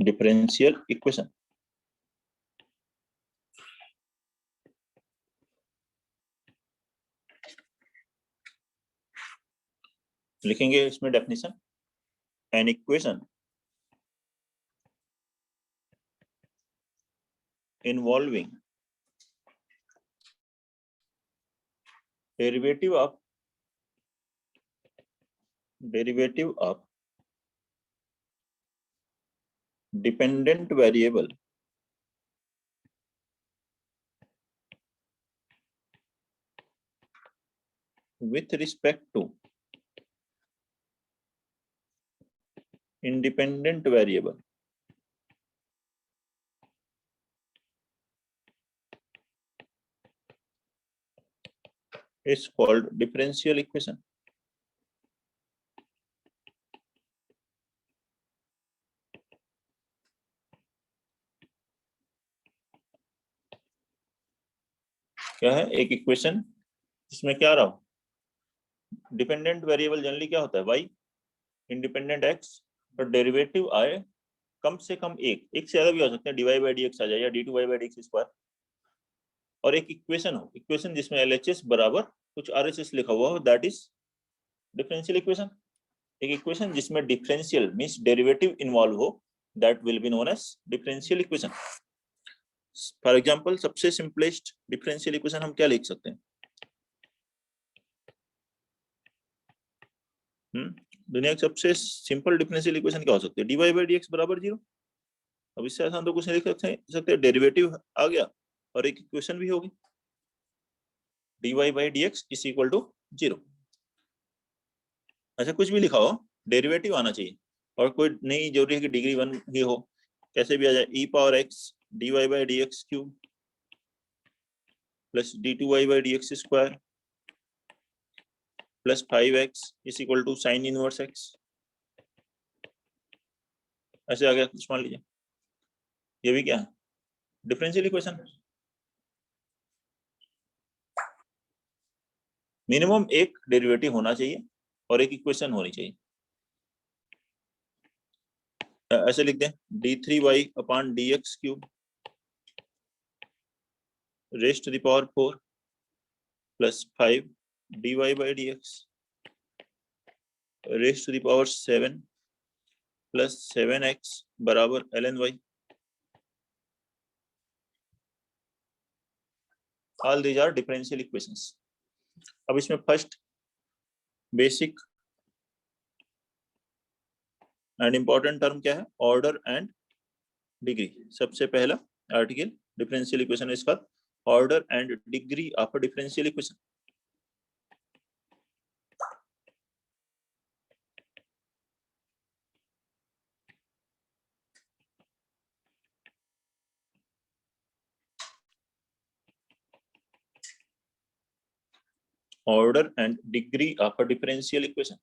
Differential equation. लिखेंगे इसमें definition, an equation involving derivative of dependent variable with respect to independent variable is called differential equation. क्या है? एक equation जिसमें क्या रहा हो, डिपेंडेंट वेरिएबल जनरली क्या होता है y, इंडिपेंडेंट x, और डेरिवेटिव आए कम से कम एक से ज्यादा भी हो सकते हैं, dy by dx आ जाए या d2 by dx स्क्वायर, और एक इक्वेशन हो, इक्वेशन जिसमें LHS बराबर कुछ RHS लिखा हुआ हो, दैट इज डिफरेंशियल इक्वेशन। एक इक्वेशन जिसमें डिफरेंशियल मींस डेरिवेटिव इन्वॉल्व हो, that will be known as differential equation. For example सबसे सिंपलेस्ट डिफरेंशियल इक्वेशन हम क्या लिख सकते हैं? दुनिया की सबसे सिंपल डिफरेंशियल इक्वेशन क्या हो सकती है? dy by dx बराबर 0। अब इससे आसान तो कुछ नहीं लिख सकते, डेरिवेटिव आ गया और एक इक्वेशन भी होगी, dy by dx is equal to 0। अच्छा, कुछ भी लिखा हो, डेरिवेटिव आना चाहिए, और कोई नहीं जरूरी है कि डिग्री 1 ही हो, कैसे भी आ जाए। e power x dy by dx cube plus d2y by dx square plus 5x is equal to sine inverse x, ऐसे आ गया कुछ, मान लीजिए ये भी क्या है? Differential equation. मिनिमम एक डेरिवेटिव होना चाहिए और एक इक्वेशन होनी चाहिए। ऐसे लिख दें, d3y upon dx cube raised to the power 4 plus 5 dy by dx raised to the power 7 plus 7x बराबर ln y। All these are differential equations. अब इसमें first basic and important term क्या है? Order and degree. सबसे पहला article differential equation इसका order and degree of a differential equation. Order and degree of a differential equation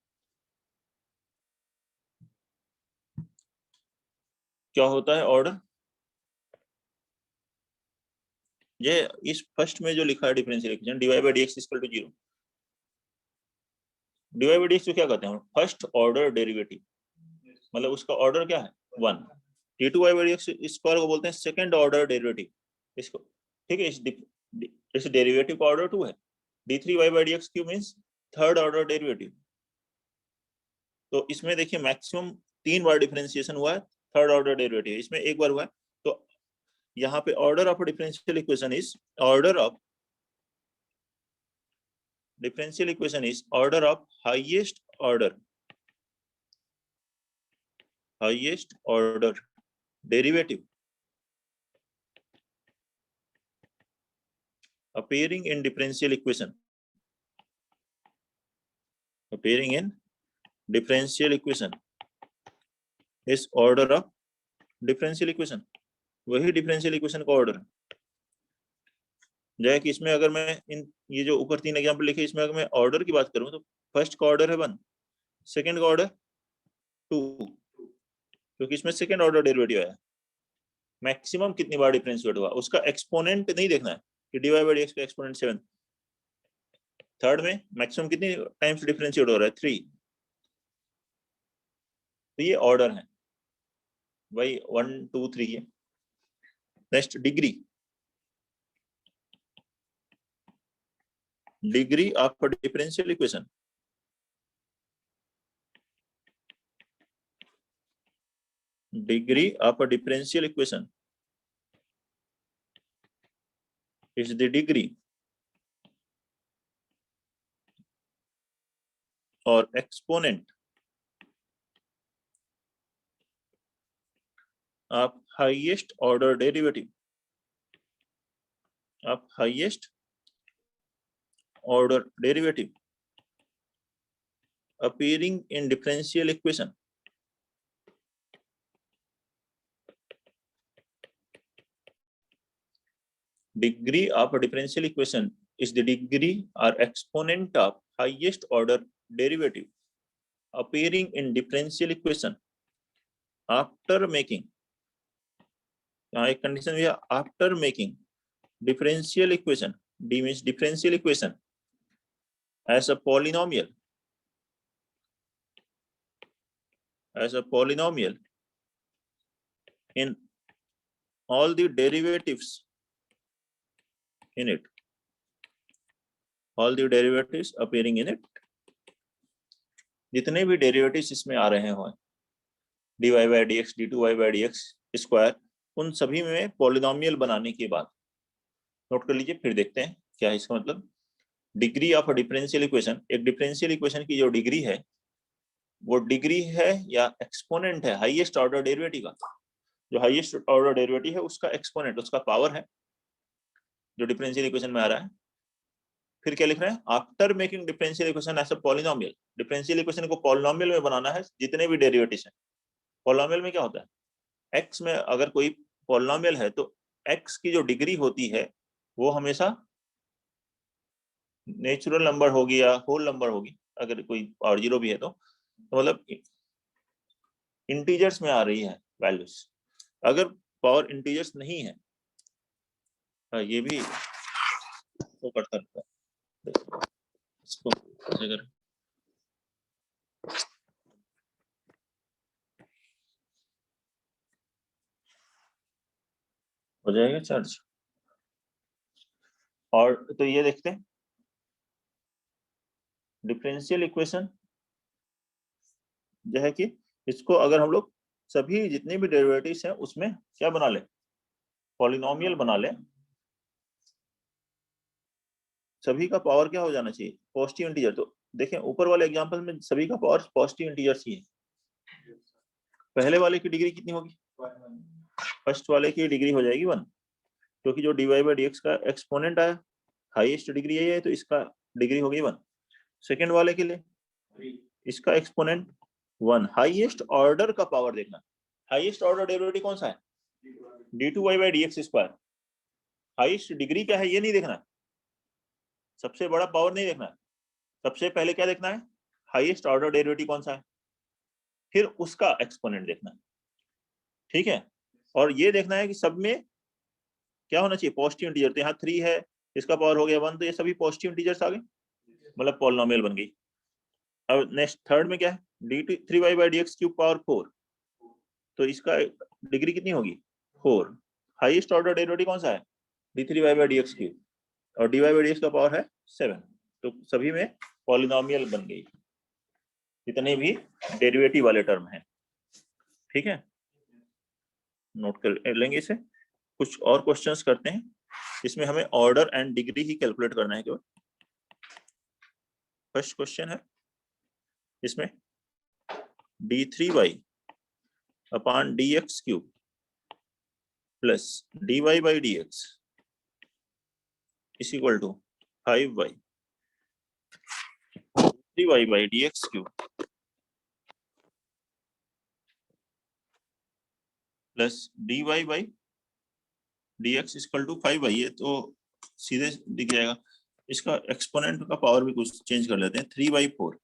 क्या होता है? ऑर्डर, ये इस फर्स्ट में जो लिखा है differential equation dy by dx equal to 0, dy by dx को क्या कहते हैं? फर्स्ट ऑर्डर डेरिवेटिव, मतलब उसका ऑर्डर क्या है? 1। d2y by dx स्क्वायर को बोलते हैं सेकंड ऑर्डर डेरिवेटिव इसको, ठीक है। इस डेरिवेटिव का ऑर्डर 2 है। d3y by dx cube means third order derivative. तो इसमें देखिए मैक्सिमम 3 बार डिफरेंशिएशन हुआ है, थर्ड ऑर्डर डेरिवेटिव इसमें एक बार हुआ है। तो यहाँ पे order of differential equation is order of differential equation is order of highest order derivative appearing in differential equation is order of differential equation। वही डिफरेंशियल इक्वेशन का ऑर्डर है। जैसे कि इसमें अगर मैं ये जो ऊपर 3 एग्जांपल लिखे, इसमें अगर मैं ऑर्डर की बात करूं तो फर्स्ट का ऑर्डर है 1, सेकंड का ऑर्डर 2, क्योंकि इसमें सेकंड ऑर्डर डेरिवेटिव आया। मैक्सिमम कितनी बार डिफरेंशिएट हुआ उसका एक्सपोनेंट नहीं देखना है कि dy by dx का एक्सपोनेंट 7, थर्ड में मैक्सिमम कितनी टाइम्स डिफरेंशिएट हो रहा है? 3। तो ये ऑर्डर है। y 1 2 3 है। Next degree, degree of a differential equation, degree of a differential equation is the degree or exponent of highest order derivative appearing in differential equation. Degree of a differential equation is the degree or exponent of highest order derivative appearing in differential equation after making, यहाँ एक condition भी है, after making differential equation, D means differential equation as a polynomial in all the derivatives in it, all the derivatives appearing in it, जितने भी derivatives इसमें आ रहे हो, dy by dx, d2y by dx square, उन सभी में polynomial बनाने के बाद, नोट कर लीजिए, फिर देखते हैं क्या है इसका मतलब। Degree of a differential equation, एक डिफरेंशियल इक्वेशन की जो डिग्री है वो डिग्री है या एक्सपोनेंट है हाईएस्ट ऑर्डर डेरिवेटिव का, जो हाईएस्ट ऑर्डर डेरिवेटिव है उसका एक्सपोनेंट, उसका पावर है जो डिफरेंशियल इक्वेशन में आ रहा है। फिर क्या लिख रहे हैं, after making differential equation as a polynomial, differential equation को पॉलिनोमियल में बनाना है जितने भी डेरिवेटिव्स हैं। पॉलिनोमियल में क्या होता है, एक्स में अगर कोई पॉलिनोमियल है तो एक्स की जो डिग्री होती है वो हमेशा नेचुरल नंबर होगी या होल नंबर होगी, अगर कोई पावर जीरो भी है तो मतलब इंटीजर्स में आ रही है वैल्यूज। अगर पावर इंटीजर्स नहीं है, ये भी तो करता रहता है इसको, अगर हो जाएगा चार्ज। और तो ये देखते हैं डिफरेंशियल इक्वेशन जो है कि इसको अगर हम लोग सभी जितने भी डेरिवेटिव्स हैं उसमें क्या बना ले, पॉलिनोमियल बना ले, सभी का पावर क्या हो जाना चाहिए, पॉजिटिव इंटीजर। तो देखें ऊपर वाले एग्जांपल में सभी का पावर पॉजिटिव इंटीजर ही है। पहले वाले की डिग्री कितनी होगी, फर्स्ट वाले की डिग्री हो जाएगी 1, क्योंकि जो dy by dx का एक्सपोनेंट आया, हाईएस्ट डिग्री यही है तो इसका डिग्री हो गई 1। सेकेंड वाले के लिए इसका एक्सपोनेंट 1, हाईएस्ट ऑर्डर का पावर देखना, हाईएस्ट ऑर्डर डेरिवेटिव कौन सा है, d2y by dx square. Highest degree क्या है ये नहीं देखना, सबसे बड़ा पावर नहीं देखना, सबसे पहले क्या देखना है, हाईएस्ट ऑर्डर डेरिवेटिव कौन सा है, फिर उसका एक्सपोनेंट देखना, ठीक है। और ये देखना है कि सब में क्या होना चाहिए, पॉजिटिव इंटीजर। तो यहाँ 3 है, इसका पावर हो गया 1, तो ये सभी पॉजिटिव इंटीजर्स आ गए, मतलब पॉलिनोमियल बन गई। अब नेक्स्ट थर्ड में क्या है, d3y by dx cube power 4, तो इसका डिग्री कितनी होगी 4। हाईएस्ट ऑर्डर डेरिवेटिव कौन सा है, d3y by dx क्यूब, और dy by dx का पावर है 7, तो सभी में पॉलिनोमियल बन गई जितने भी डेरिवेटिव वाले टर्म हैं, ठीक है। नोट कर लेंगे इसे। कुछ और क्वेश्चंस करते हैं, इसमें हमें ऑर्डर एंड डिग्री ही कैलकुलेट करना है केवल। फर्स्ट क्वेश्चन है इसमें d3y upon dx cube plus dy by dx is equal to 5y 3y by dx cube plus dy by dx equal to 5y। ये तो सीधे दिख जाएगा, इसका एक्सपोनेंट का पावर भी कुछ चेंज कर लेते हैं, 3/4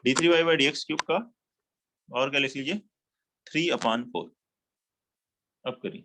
d3y by dx क्यूब का और क्या लिख लीजिए 3/4। अब करिए,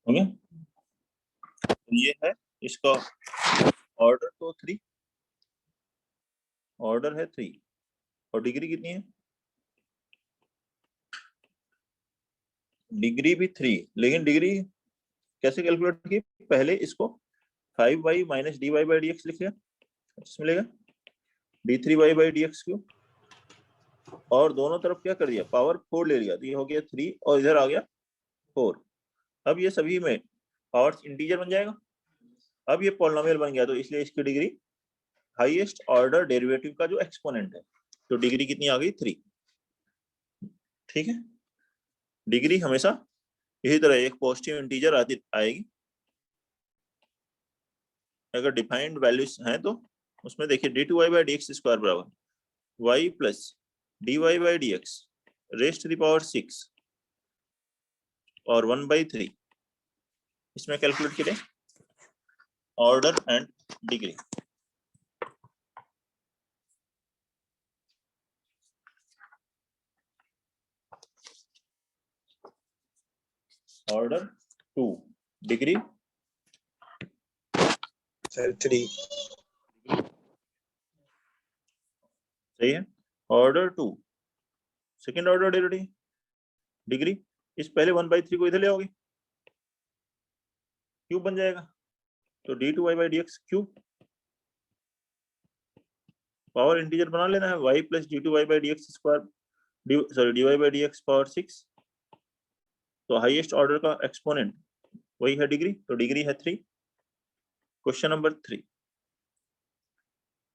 ओके, तो ये है इसका ऑर्डर, तो 3 ऑर्डर है 3 और डिग्री कितनी है? डिग्री भी 3, लेकिन डिग्री कैसे कैलकुलेट की? पहले इसको 5y minus dy by D x लिख लिया, इसमें मिलेगा d3y by D X cube, और दोनों तरफ क्या कर दिया, पावर 4 ले लिया, तो ये हो गया 3 और इधर आ गया 4। अब ये सभी में पावर इंटीजर बन जाएगा। अब ये पॉलिनोमियल बन गया, तो इसलिए इसकी डिग्री हाईएस्ट ऑर्डर डेरिवेटिव का जो एक्सपोनेंट है, तो डिग्री कितनी आ गई? 3। ठीक है, डिग्री हमेशा इसी तरह एक पॉजिटिव इंटीजर आएगी। अगर डिफाइंड वैल्यूज हैं तो उसमें देखिए d2y by D X square बराबर y plus dy by D X raised to the power 6 और 1/3। इसमें कैलकुलेट करें order and degree. Order 2, degree sir 3। सही है। Order 2 second order derivative, degree इस पहले 1/3 को इधर ले आओगे, क्यूब बन जाएगा, तो d2y by D X cube, power integer बना लेना है, y plus d2y by D X square sorry dy by D x power 6, तो हाईएस्ट ऑर्डर का एक्सपोनेंट वही है डिग्री, तो डिग्री है 3। क्वेश्चन नंबर 3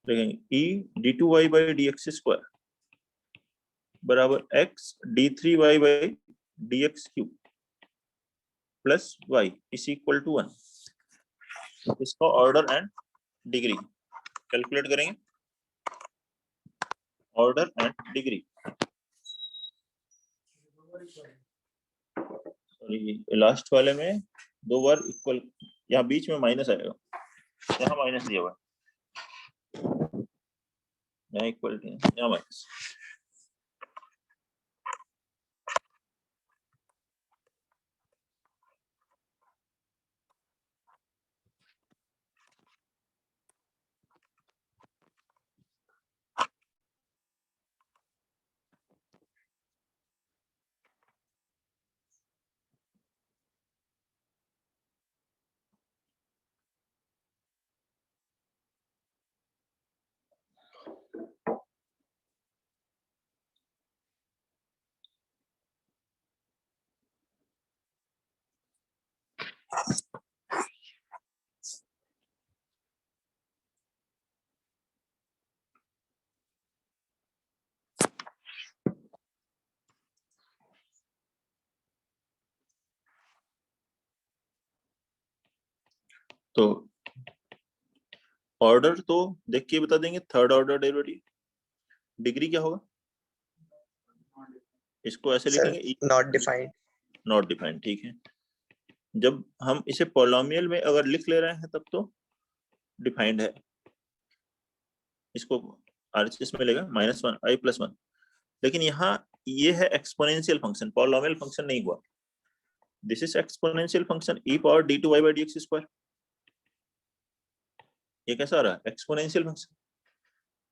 देखेंगे, e d2y by D X square बराबर x d3y by D X cube plus y is equal to 1। इसका order and degree calculate करेंगे। Order and degree, sorry last वाले में 2 बार इक्वल, यहाँ बीच में माइनस आएगा, यहाँ माइनस दिया हुआ है, यहाँ इक्वल यहाँ माइनस। तो ऑर्डर तो देख के बता देंगे, थर्ड ऑर्डर डेरिवेटिव। डिग्री क्या होगा? इसको ऐसे लिखेंगे नॉट डिफाइंड। नॉट डिफाइंड, ठीक है। जब हम इसे पॉलिनोमियल में अगर लिख ले रहे हैं तब तो डिफाइंड है, इसको आरएचएस में लेगा -1 i + 1, लेकिन यहाँ ये है एक्सपोनेंशियल फंक्शन, पॉलिनोमियल फंक्शन नहीं हुआ। This is exponential function e power d2y by D X square. ये कैसा आ रहा है? Exponential function.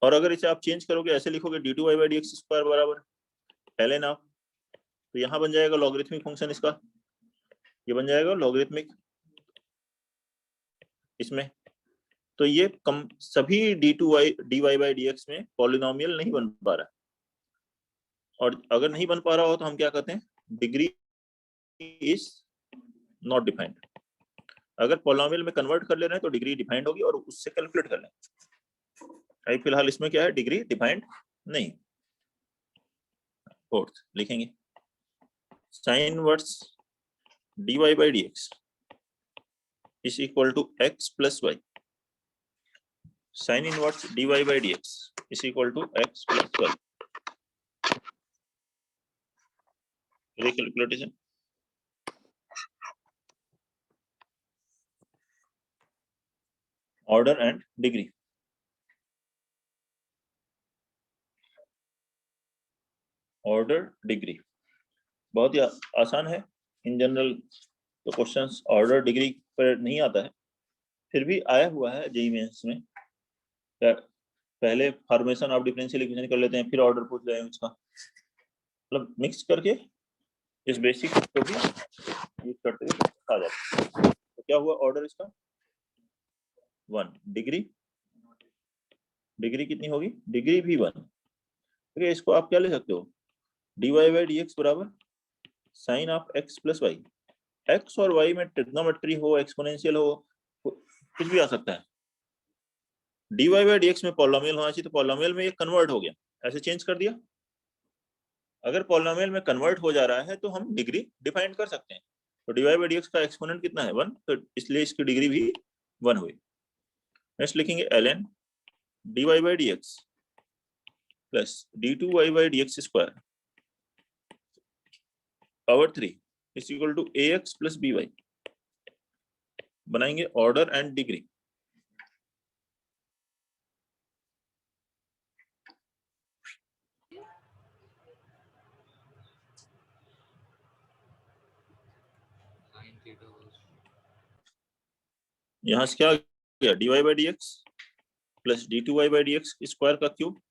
और अगर इसे आप चेंज करोगे, ऐसे लिखोगे d2y by D X square बराबर ln ऑफ, तो यहाँ बन जाएगा लॉगरिथमिक फंक्शन इसका, ये बन जाएगा लॉगरिथमिक इसमें। तो ये कम सभी d2y dy by D X में पॉलिनोमियल नहीं बन पा रहा, और अगर नहीं बन पा रहा हो तो हम क्या कहते हैं? Degree is not defined. अगर पॉलिनोमियल में कन्वर्ट कर ले रहे हैं तो डिग्री डिफाइंड होगी और उससे कैलकुलेट कर लें। अभी फिलहाल इसमें क्या है? डिग्री डिफाइंड नहीं। फोर्थ लिखेंगे sine inverse dy by D X is equal to x plus Y. Sine inverse dy by D X is equal to x plus Y. Calculation order and degree. Order degree बहुत ही आसान है, in general तो questions order degree पर नहीं आता है, फिर भी आया हुआ है जेईई मेंस में। पहले फॉर्मेशन ऑफ डिफरेंशियल इक्वेशन कर लेते हैं, फिर ऑर्डर पूछ रहे हैं उसका, मतलब मिक्स करके इस बेसिक को भी यूज करते हुए आ जाता है। तो क्या हुआ ऑर्डर इसका 1, डिग्री कितनी होगी, डिग्री भी 1। ठीक है, इसको आप क्या ले सकते हो, dy बाई डी एक्स बराबर sine of x plus Y. X और वाई में ट्रिग्नोमेट्री हो, एक्सपोनेंशियल हो, कुछ भी आ सकता है। dy बाई डी एक्स में पॉलिनोमियल होना चाहिए, तो पॉलिनोमियल में ये कन्वर्ट हो गया, ऐसे चेंज कर दिया। अगर पॉलिनोमियल में कन्वर्ट हो जा रहा है तो हम डिग्री डिफाइन कर सकते हैं। तो dy बाई डी एक्स का एक्सपोनेंट कितना है 1, तो इसलिए इसकी डिग्री भी 1 हुई। नेक्स्ट लिखेंगे ln dy by D X plus d2y by D X square power 3 is equal to ax plus by। बनाएंगे ऑर्डर एंड डिग्री। यहां से क्या गया, dy by D X plus d2y by D X square का cube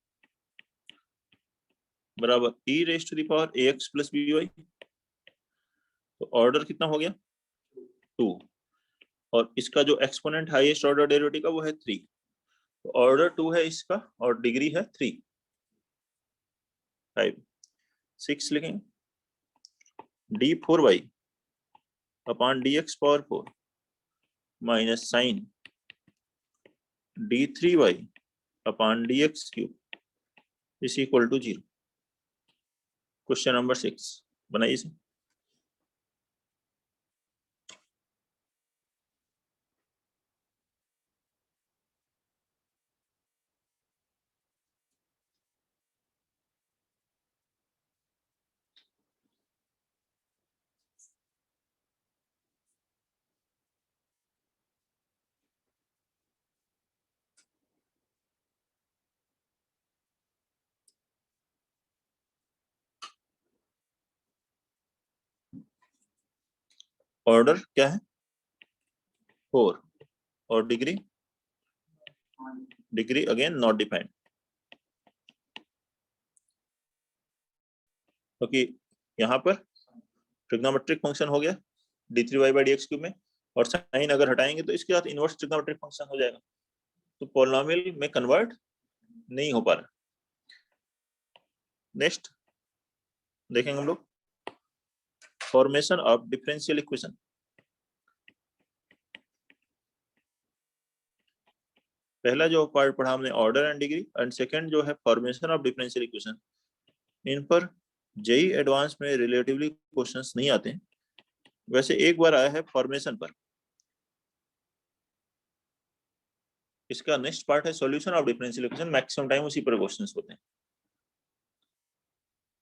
बराबर e raise to the power ax plus by। तो order कितना हो गया 2, और इसका जो एक्सपोनेंट हाईएस्ट ऑर्डर डेरिवेटिव का वो है 3। तो ऑर्डर 2 है इसका और डिग्री है 3। 5 6 लिखेंगे d4y upon dx power 4 minus sine d3y upon dx cube is equal to 0। Question number 6 बनाइए इसे। ऑर्डर क्या है 4 और डिग्री अगेन नॉट डिफाइंड, क्योंकि यहाँ पर ट्रिग्नोमेट्रिक फंक्शन हो गया d3y by D X cube में, और साइन अगर हटाएंगे तो इसके साथ इनवर्स ट्रिग्नोमेट्रिक फंक्शन हो जाएगा, तो पॉलिनोमियल में कन्वर्ट नहीं हो पा रहा। नेक्स्ट देखेंगे हम लोग फॉर्मेशन ऑफ डिफरेंशियल इक्वेशन। पहला जो पार्ट पढ़ा हमने order and degree, and second जो है फॉर्मेशन ऑफ डिफरेंशियल इक्वेशन। इन पर जेईई एडवांस में रिलेटिवली क्वेश्चंस नहीं आते हैं, वैसे एक बार आया है फॉर्मेशन पर। इसका नेक्स्ट पार्ट है solution of differential equation, maximum time उसी पर क्वेश्चंस होते हैं।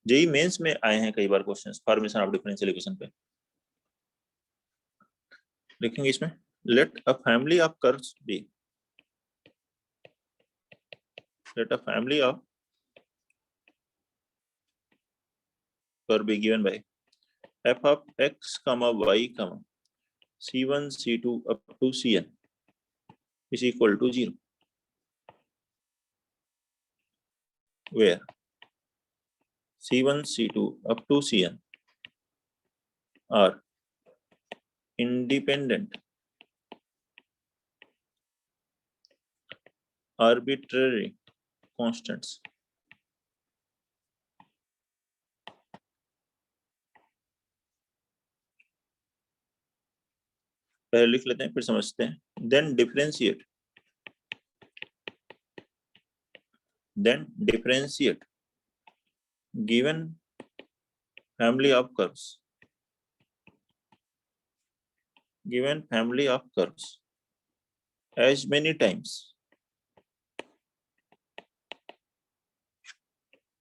जेईई मेंस में आए हैं कई बार questions formation of differential equation पे। लिखेंगे इसमें let a family of curves be, let a family of curve be given by f of x comma y comma c1 c2 up to cn is equal to 0, where c1 c2 up to cn are independent arbitrary constants। पहले लिख लेते हैं फिर समझते हैं। then differentiate given family of curves as many times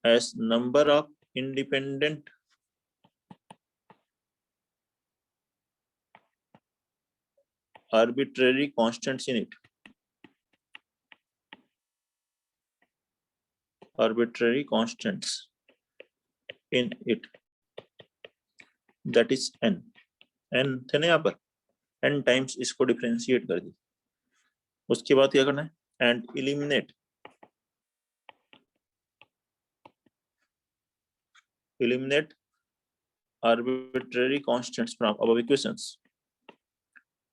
as number of independent arbitrary constants in it, that is n। n थे ना यहाँ पर, n टाइम्स इसको डिफरेंशिएट कर दी। उसके बाद क्या करना है, and eliminate arbitrary constants from above equations.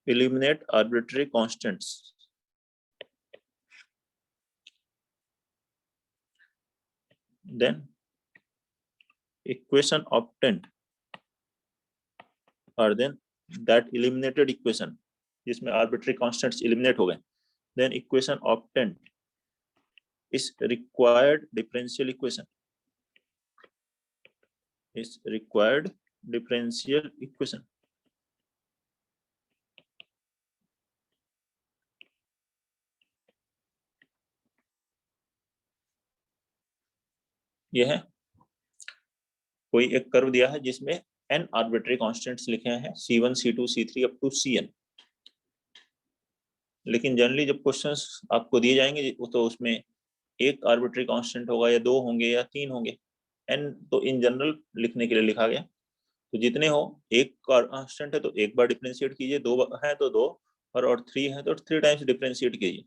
Eliminate arbitrary constants. Then equation obtained, or then that eliminated equation जिसमें arbitrary constants eliminate हो गए, then equation obtained is required differential equation. Is required differential equation. यह है कोई एक curve दिया है जिसमें n आर्बिट्रेरी कांस्टेंट्स लिखे हैं, c1 c2 c3 up to cn। लेकिन जनरली जब क्वेश्चंस आपको दिए जाएंगे तो उसमें एक आर्बिट्रेरी कांस्टेंट होगा, या 2 होंगे, या 3 होंगे। n तो इन जनरल लिखने के लिए लिखा गया, तो जितने हो, एक कांस्टेंट है तो एक बार डिफरेंशिएट कीजिए, 2 है तो 2, और 3 है तो 3 टाइम्स डिफरेंशिएट कीजिए।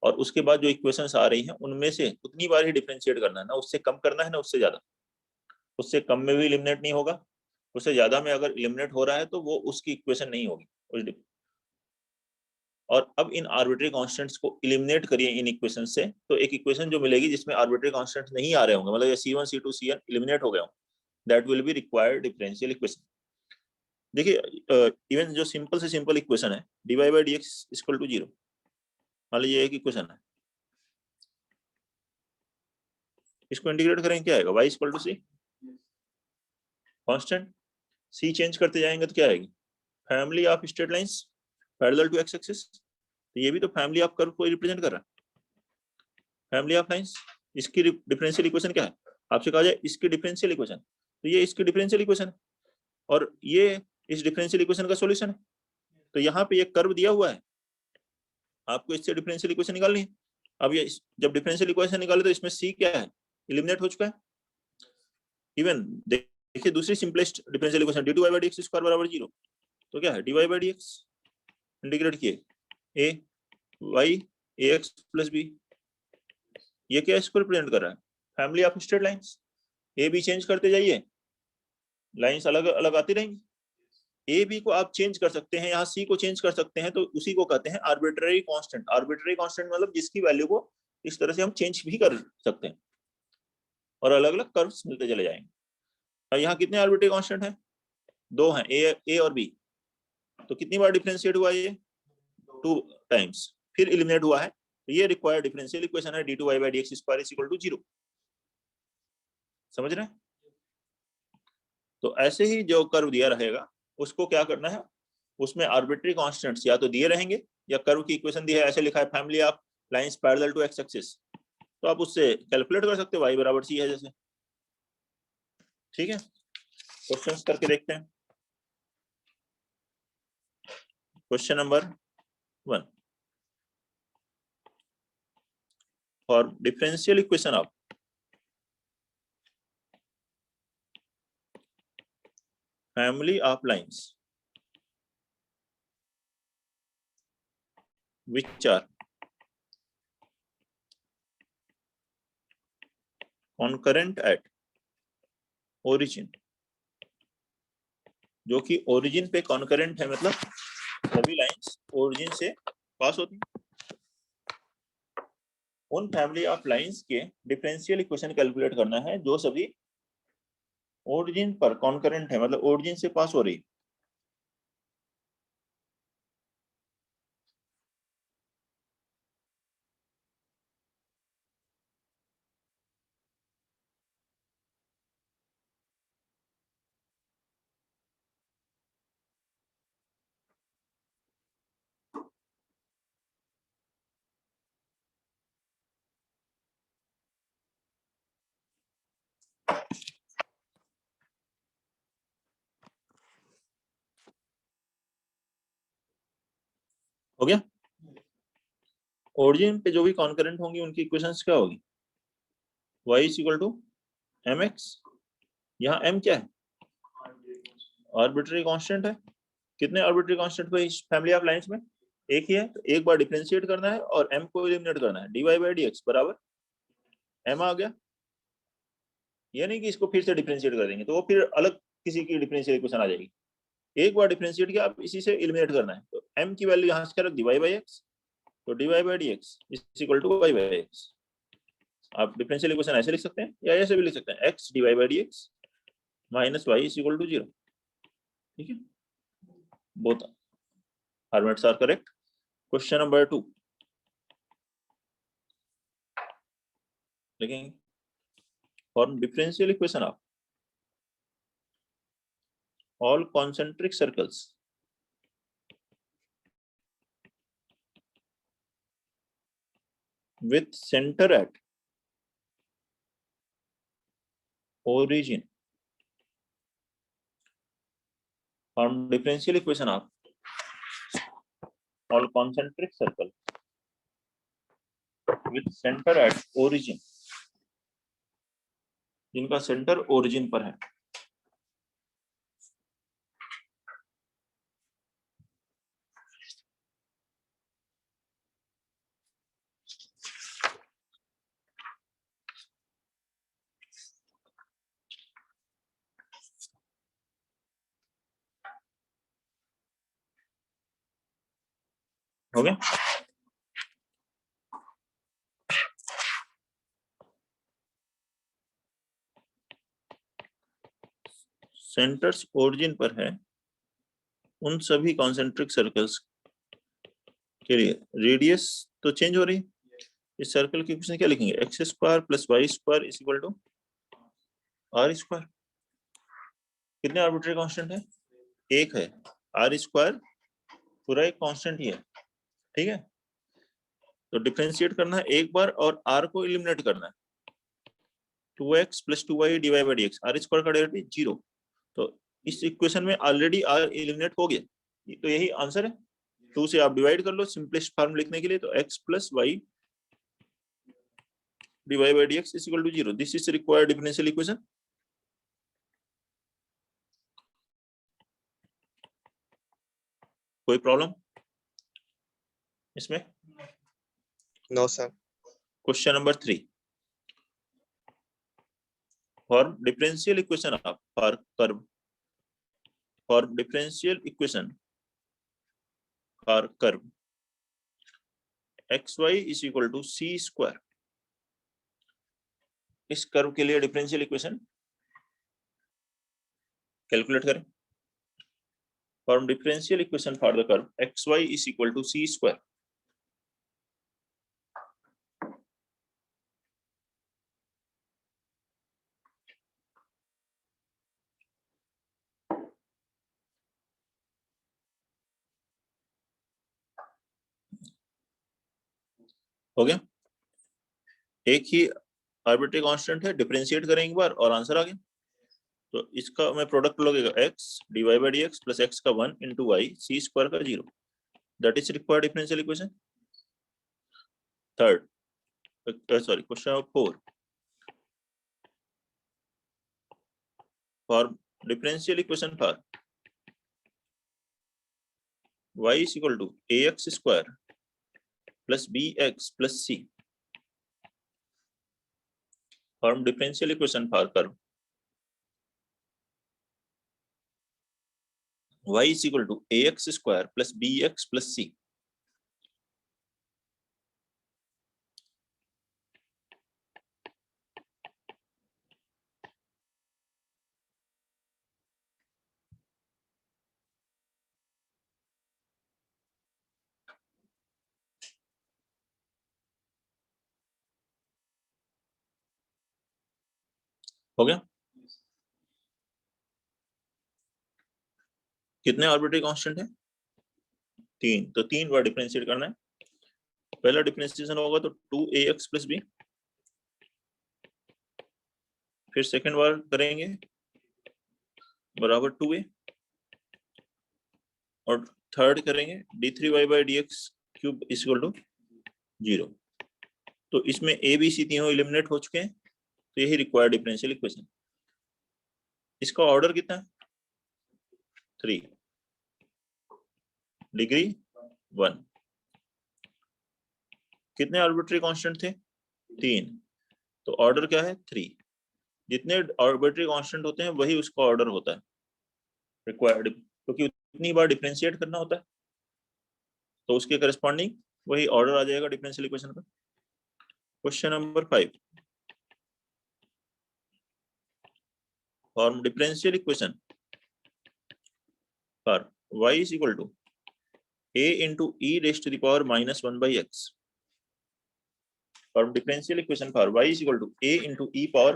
और उसके बाद जो इक्वेशंस आ रही हैं उनमें से उतनी बार ही डिफरेंशिएट करना है, ना उससे कम करना है ना उससे ज्यादा। उससे कम में भी एलिमिनेट नहीं होगा, उससे ज्यादा में अगर एलिमिनेट हो रहा है तो वो उसकी इक्वेशन नहीं होगी। और अब इन आर्बिट्रेरी कांस्टेंट्स को एलिमिनेट करिए इन इक्वेशन से, तो एक इक्वेशन जो मिलेगी जिसमें आर्बिट्रेरी कांस्टेंट्स नहीं आ रहे होंगे, मतलब ये c1 c2 cn एलिमिनेट हो गए हों, that will be required differential equation. देखिए इवन जो सिंपल से सिंपल इक्वेशन है dy by dx equal to 0, मान लीजिए एक इक्वेशन है, इसको इंटीग्रेट करेंगे क्या आएगा, y equal to c, constant c change करते जाएंगे तो क्या आएगी, family of straight lines parallel to X axis. तो ये भी तो फैमिली ऑफ कर्व को रिप्रेजेंट कर रहा है, फैमिली ऑफ लाइंस। इसकी डिफरेंशियल इक्वेशन क्या है, आपसे कहा जाए इसकी डिफरेंशियल इक्वेशन, तो ये इसकी डिफरेंशियल इक्वेशन है, और ये इस डिफरेंशियल इक्वेशन का सॉल्यूशन है। तो यहाँ पे ये कर्व दिया हुआ है, आपको इससे डिफरेंशियल इक्वेशन निकालनी है। अब ये जब डिफरेंशियल इक्वेशन निकाले तो इसमें c क्या है, एलिमिनेट हो चुका है। इवन देखिए दूसरी simplest differential equation dy by dx square बराबर 0, तो क्या है dy by dx इंटीग्रेट किए a y ax plus b, ये क्या इसको रिप्रेजेंट कर रहा है, family of straight lines. A B change करते जाइए, लाइंस अलग अलग आती रहेंगी, ए बी को आप चेंज कर सकते हैं, यहाँ सी को चेंज कर सकते हैं, तो उसी को कहते हैं आर्बिट्रेरी कांस्टेंट। आर्बिट्रेरी कांस्टेंट मतलब जिसकी वैल्यू को इस तरह से हम चेंज भी कर सकते हैं, और अलग अलग कर्व्स मिलते चले जाएंगे। और यहाँ कितने आर्बिट्रेरी कांस्टेंट हैं, 2 हैं, ए और बी। तो कितनी बार डिफरेंशिएट हुआ ये, 2 टाइम्स, फिर एलिमिनेट हुआ है। तो ये रिक्वायर्ड डिफरेंशियल इक्वेशन है d2y by dx square is equal to 0। समझ रहे हैं? तो ऐसे ही जो कर्व दिया रहेगा उसको क्या करना है, उसमें आर्बिट्री कांस्टेंट्स या तो दिए रहेंगे, या कर्व की इक्वेशन दी है, ऐसे लिखा है family of lines parallel to X axis, तो आप उससे कैलकुलेट कर सकते हो, y बराबर c है जैसे। ठीक है, क्वेश्चंस करके देखते हैं। Question number 1, for differential equation of family of lines which are concurrent at origin, जो कि origin पे concurrent है, मतलब सभी लाइंस origin से पास होती हैं। उन फैमिली ऑफ लाइंस के डिफरेंशियल इक्वेशन कैलकुलेट करना है जो सभी ओरिजिन पर कॉन्करेंट है, मतलब ओरिजिन से पास हो रही। हो गया, ओरिजिन पे जो भी कॉन्करेंट होंगी उनकी इक्वेशंस क्या होगी, y is equal to mx, यहाँ m क्या है, आर्बिट्रेरी कांस्टेंट है, कितने आर्बिट्री कांस्टेंट को इस फैमिली ऑफ लाइंस में? एक ही है, तो एक बार डिफरेंशिएट करना है और m को एलिमिनेट करना है। dy बाई dx बराबर m आ गया। ये नहीं कि इसको फिर से डिफरेंशिएट कर देंगे तो वो फिर अलग किसी की डिफरेंशियल इक्वेशन आ जाएगी। एक बार डिफरेंशिएट किया, आप इसी से एलिमिनेट करना है। तो m की वैल्यू यहाँ से क्या रख दी, y बाई x, तो dy by dx is equal to y by x। आप डिफरेंशियल इक्वेशन ऐसे लिख सकते हैं या ऐसे भी लिख सकते हैं, x dy by dx minus y is equal to 0। ठीक है, both formats are correct. Question number 2 लिखेंगे, form differential equation of all concentric circles with center at origin, form differential equation of all concentric circle with center at origin, जिनका centre origin पर है। हो गया? Centres origin पर है उन सभी कॉन्सेंट्रिक सर्कल्स के लिए रेडियस तो चेंज हो रही है। इस सर्कल की इक्वेशन क्या लिखेंगे, X square plus Y square is equal to R square. कितने आर्बिट्री कांस्टेंट है, एक है। आर स्क्वायर पूरा एक कांस्टेंट ही है। ठीक है, तो डिफरेंशिएट करना है एक बार और r को एलिमिनेट करना है। 2x plus 2y divide by dx, R square का डेरिवेटिव 0। तो इस इक्वेशन में ऑलरेडी r एलिमिनेट हो गया, तो यही आंसर है। 2 से आप डिवाइड कर लो सिंपलेस्ट फॉर्म लिखने के लिए, तो x plus Y divide by dx is equal to 0। This is required differential equation. कोई प्रॉब्लम इसमें? No sir. Question number 3, form differential equation of for curve, form differential equation for curve xy is equal to C square. इस curve के लिए differential equation calculate करें। Form differential equation for the curve xy is equal to C square. हो गया, एक ही arbitrary constant है, differentiate करें एक बार और आंसर आ गया। तो इसका मैं प्रोडक्ट लगेगा x divide by dx plus x का 1 इंटू वाई सी स्क्वायर का 0। That is required differential equation. Third, sorry, question number 4, for differential equation for y is equal to ax square plus bx plus c। Form differential equation for curve y is equal to ax square plus bx plus c। हो गया, कितने arbitrary constant है, 3। तो 3 बार differentiate करना है। पहला differentiation होगा तो 2ax प्लस b, फिर सेकंड बार करेंगे बराबर 2a, और थर्ड करेंगे d3y by dx cube is equal to 0। तो इसमें a b c तीनों एलिमिनेट हो चुके हैं, तो यही रिक्वायर्ड डिफरेंशियल इक्वेशन। इसका ऑर्डर कितना है, 3। डिग्री 1। कितने आर्बिट्री कांस्टेंट थे? 3। तो ऑर्डर क्या है? 3। जितने आर्बिट्री कांस्टेंट होते हैं वही उसका ऑर्डर होता है रिक्वायर्ड, क्योंकि उतनी बार डिफरेंशिएट करना होता है, तो उसके करस्पॉन्डिंग वही ऑर्डर आ जाएगा डिफरेंशियल इक्वेशन का। Question number 5, form differential equation for y is equal to a into e raised to the power minus 1 by x। Form differential equation for y is equal to a into e power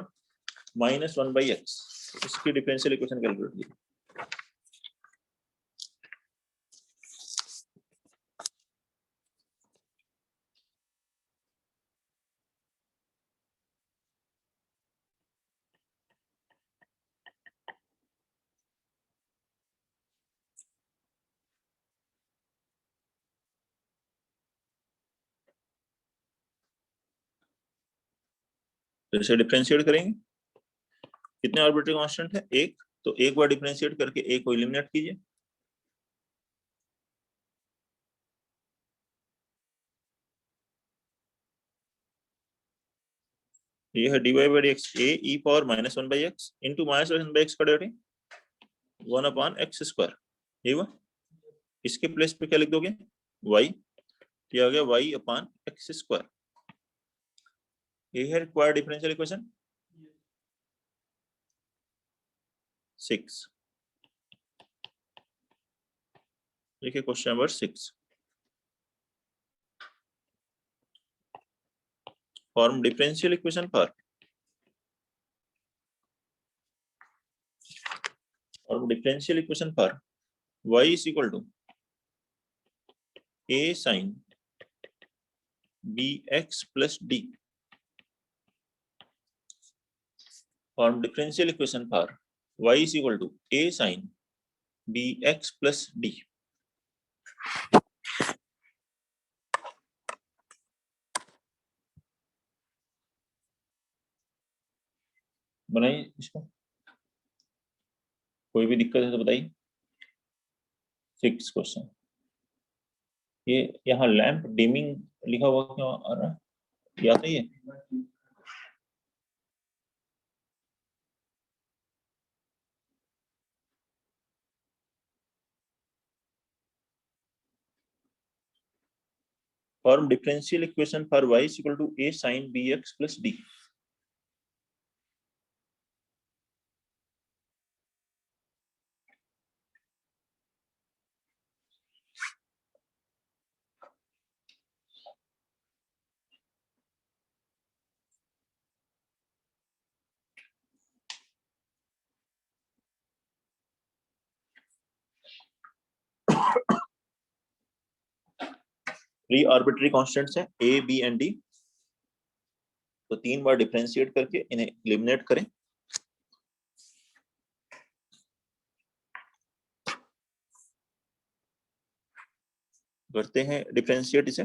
minus 1 by x। इसकी differential equation calculate कीजिए। तो इसे differentiate करेंगे। कितने arbitrary constant है? 1। तो एक बार differentiate करके a को एलिमिनेट कीजिए। ये है dy by dx a e power minus 1 by x into minus 1 by x का डेरिवेटिव 1 अपॉन एक्स स्क्वायर। ये हुआ। इसके प्लेस पे क्या लिख दोगे? y। ये आ गया y अपॉन एक्स स्क्वायर। ये है रिक्वायर्ड डिफरेंशियल इक्वेशन 6। देखिए question number 6, form differential equation for y is equal to a sin bx plus d। Form differential equation for y is equal to a sin bx plus d। बनाइए इसको, कोई भी दिक्कत है तो बताइए। 6 question. ये यहाँ लैंप डिमिंग लिखा हुआ क्यों आ रहा है? ये आता ही है। Form differential equation for y is equal to a sin bx plus d। Three arbitrary constants हैं a b एंड d। तो 3 बार डिफरेंशिएट करके इन्हें एलिमिनेट करें। करते हैं डिफरेंशिएट इसे।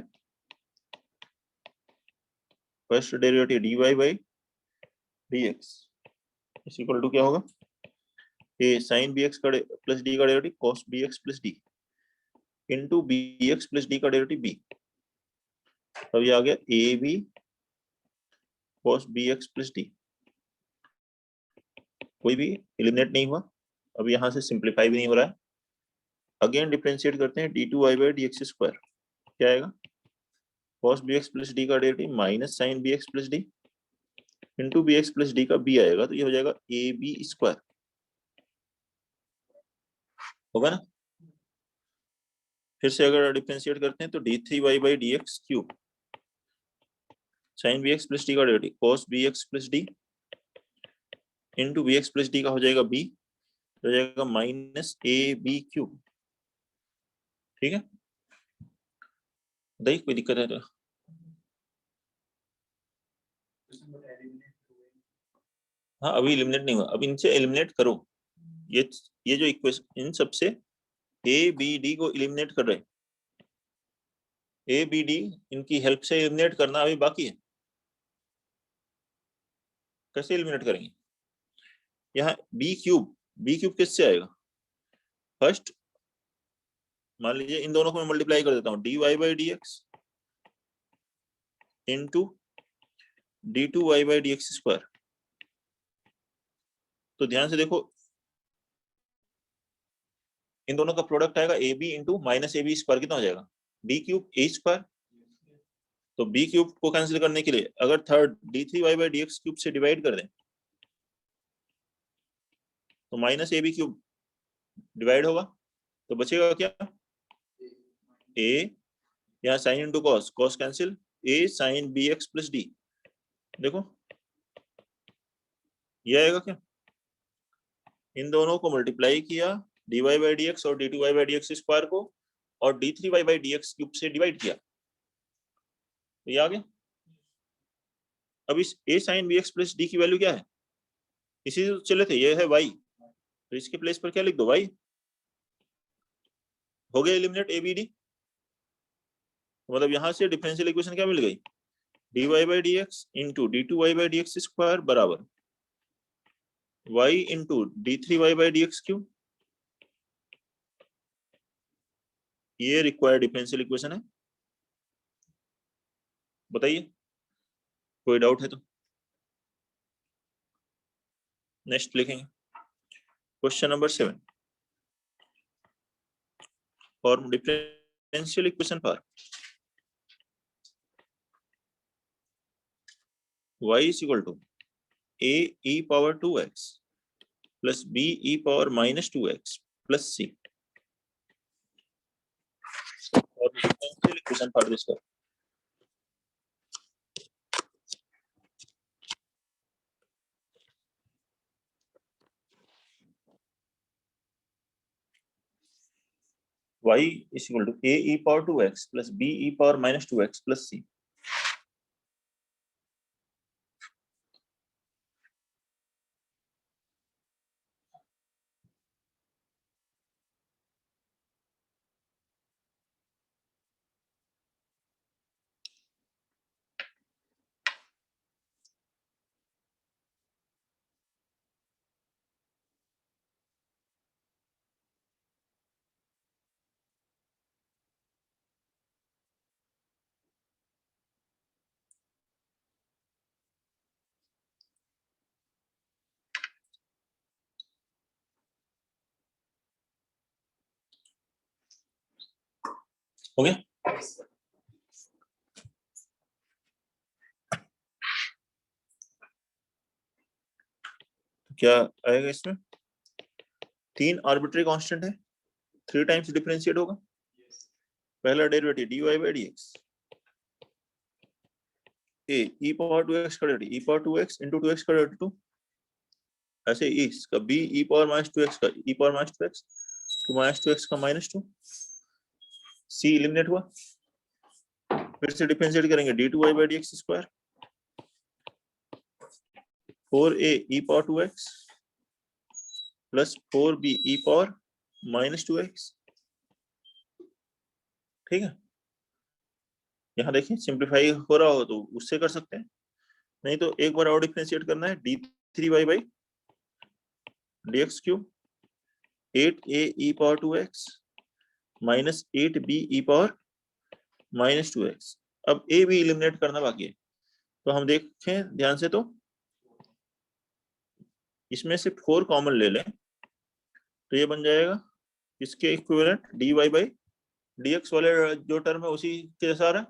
First derivative dy by dx is equal to क्या होगा? a sin bx का प्लस d का derivative cos bx plus d into bx plus d का डेरिवेटिव b। अब ये आ गया ab cos bx plus d। कोई भी एलिमिनेट नहीं हुआ। अब यहाँ से सिंप्लीफाई भी नहीं हो रहा है। अगेन डिफरेंशिएट करते हैं d2y बाई dx स्क्वायर। क्या आएगा? cos bx प्लस d का derivative minus sin bx plus d into bx plus d का b आएगा, तो ये हो जाएगा ab स्क्वायर। होगा ना? फिर से अगर डिफरेंशिएट करते हैं तो d3y by dx cube sin bx plus d का derivative cos bx plus d into bx plus d का हो जाएगा b, हो जाएगा माइनस ab क्यूब। ठीक है, देखिए कोई दिक्कत है तो? हाँ अभी एलिमिनेट नहीं हुआ, अब इनसे एलिमिनेट करो। ये जो इक्वेशन इन सबसे a b d को एलिमिनेट कर रहे हैं। a b d इनकी हेल्प से एलिमिनेट करना अभी बाकी है। कैसे एलिमिनेट करेंगे? यहाँ b क्यूब किससे आएगा? फर्स्ट मान लीजिए इन दोनों को मैं मल्टीप्लाई कर देता हूँ, dy/dx इंटू d2y/dx²। तो ध्यान से देखो, इन दोनों का प्रोडक्ट आएगा ab इंटू -ab²। कितना हो जाएगा? b³ a²। तो b³ को कैंसिल करने के लिए अगर थर्ड d3y/dx³ से डिवाइड कर दें तो -ab³ डिवाइड होगा, तो बचेगा क्या? a, यहाँ sine into cos, cos cancel, a sin bx plus d। देखो ये आएगा क्या? इन दोनों को मल्टीप्लाई किया dy/dx और d2y/dx² को, और d3y/dx³ से डिवाइड किया, तो ये आ गया। अब इस a sin bx plus d की वैल्यू क्या है? इसी से तो चले थे, ये है y, तो इसके प्लेस पर क्या लिख दो? y। हो गया एलिमिनेट a b d। मतलब यहां से डिफरेंशियल इक्वेशन क्या मिल गई? dy/dx इंटू d2y/dx² बराबर y इंटू d3y/dx³। ये रिक्वायर्ड डिफरेंशियल इक्वेशन है। बताइए, कोई डाउट है तो? नेक्स्ट लिखेंगे question number 7, form differential equation for y is equal to a e power 2x plus b e power minus 2x plus c। और differential equation for this कर, y is equal to a e power 2x plus b e power minus 2x plus c। हो गया? क्या आएगा इसमें? 3 arbitrary constant है, 3 times differentiate होगा। पहला derivative dy/dx a e power 2x का derivative e power 2x into 2x का डेरिवेटिव 2। ऐसे इसका b e power minus 2x का e पावर माइनस 2x तो माइनस 2x का -2। c एलिमिनेट हुआ, फिर से डिफरेंशिएट करेंगे d2y/dx²। 4a e power 2x plus 4b e power -2x। ठीक है, यहाँ देखिए सिंप्लीफाई हो रहा हो तो उससे कर सकते हैं, नहीं तो एक बार और डिफरेंशिएट करना है d3y/dx³ 8a e power 2x minus 8b e power -2x। अब a भी एलिमिनेट करना बाकी है, तो हम देखें ध्यान से, तो इसमें से 4 कॉमन ले लें तो ये बन जाएगा इसके इक्विवेलेंट dy/dx वाले जो टर्म है उसी के जैसा आ रहा है,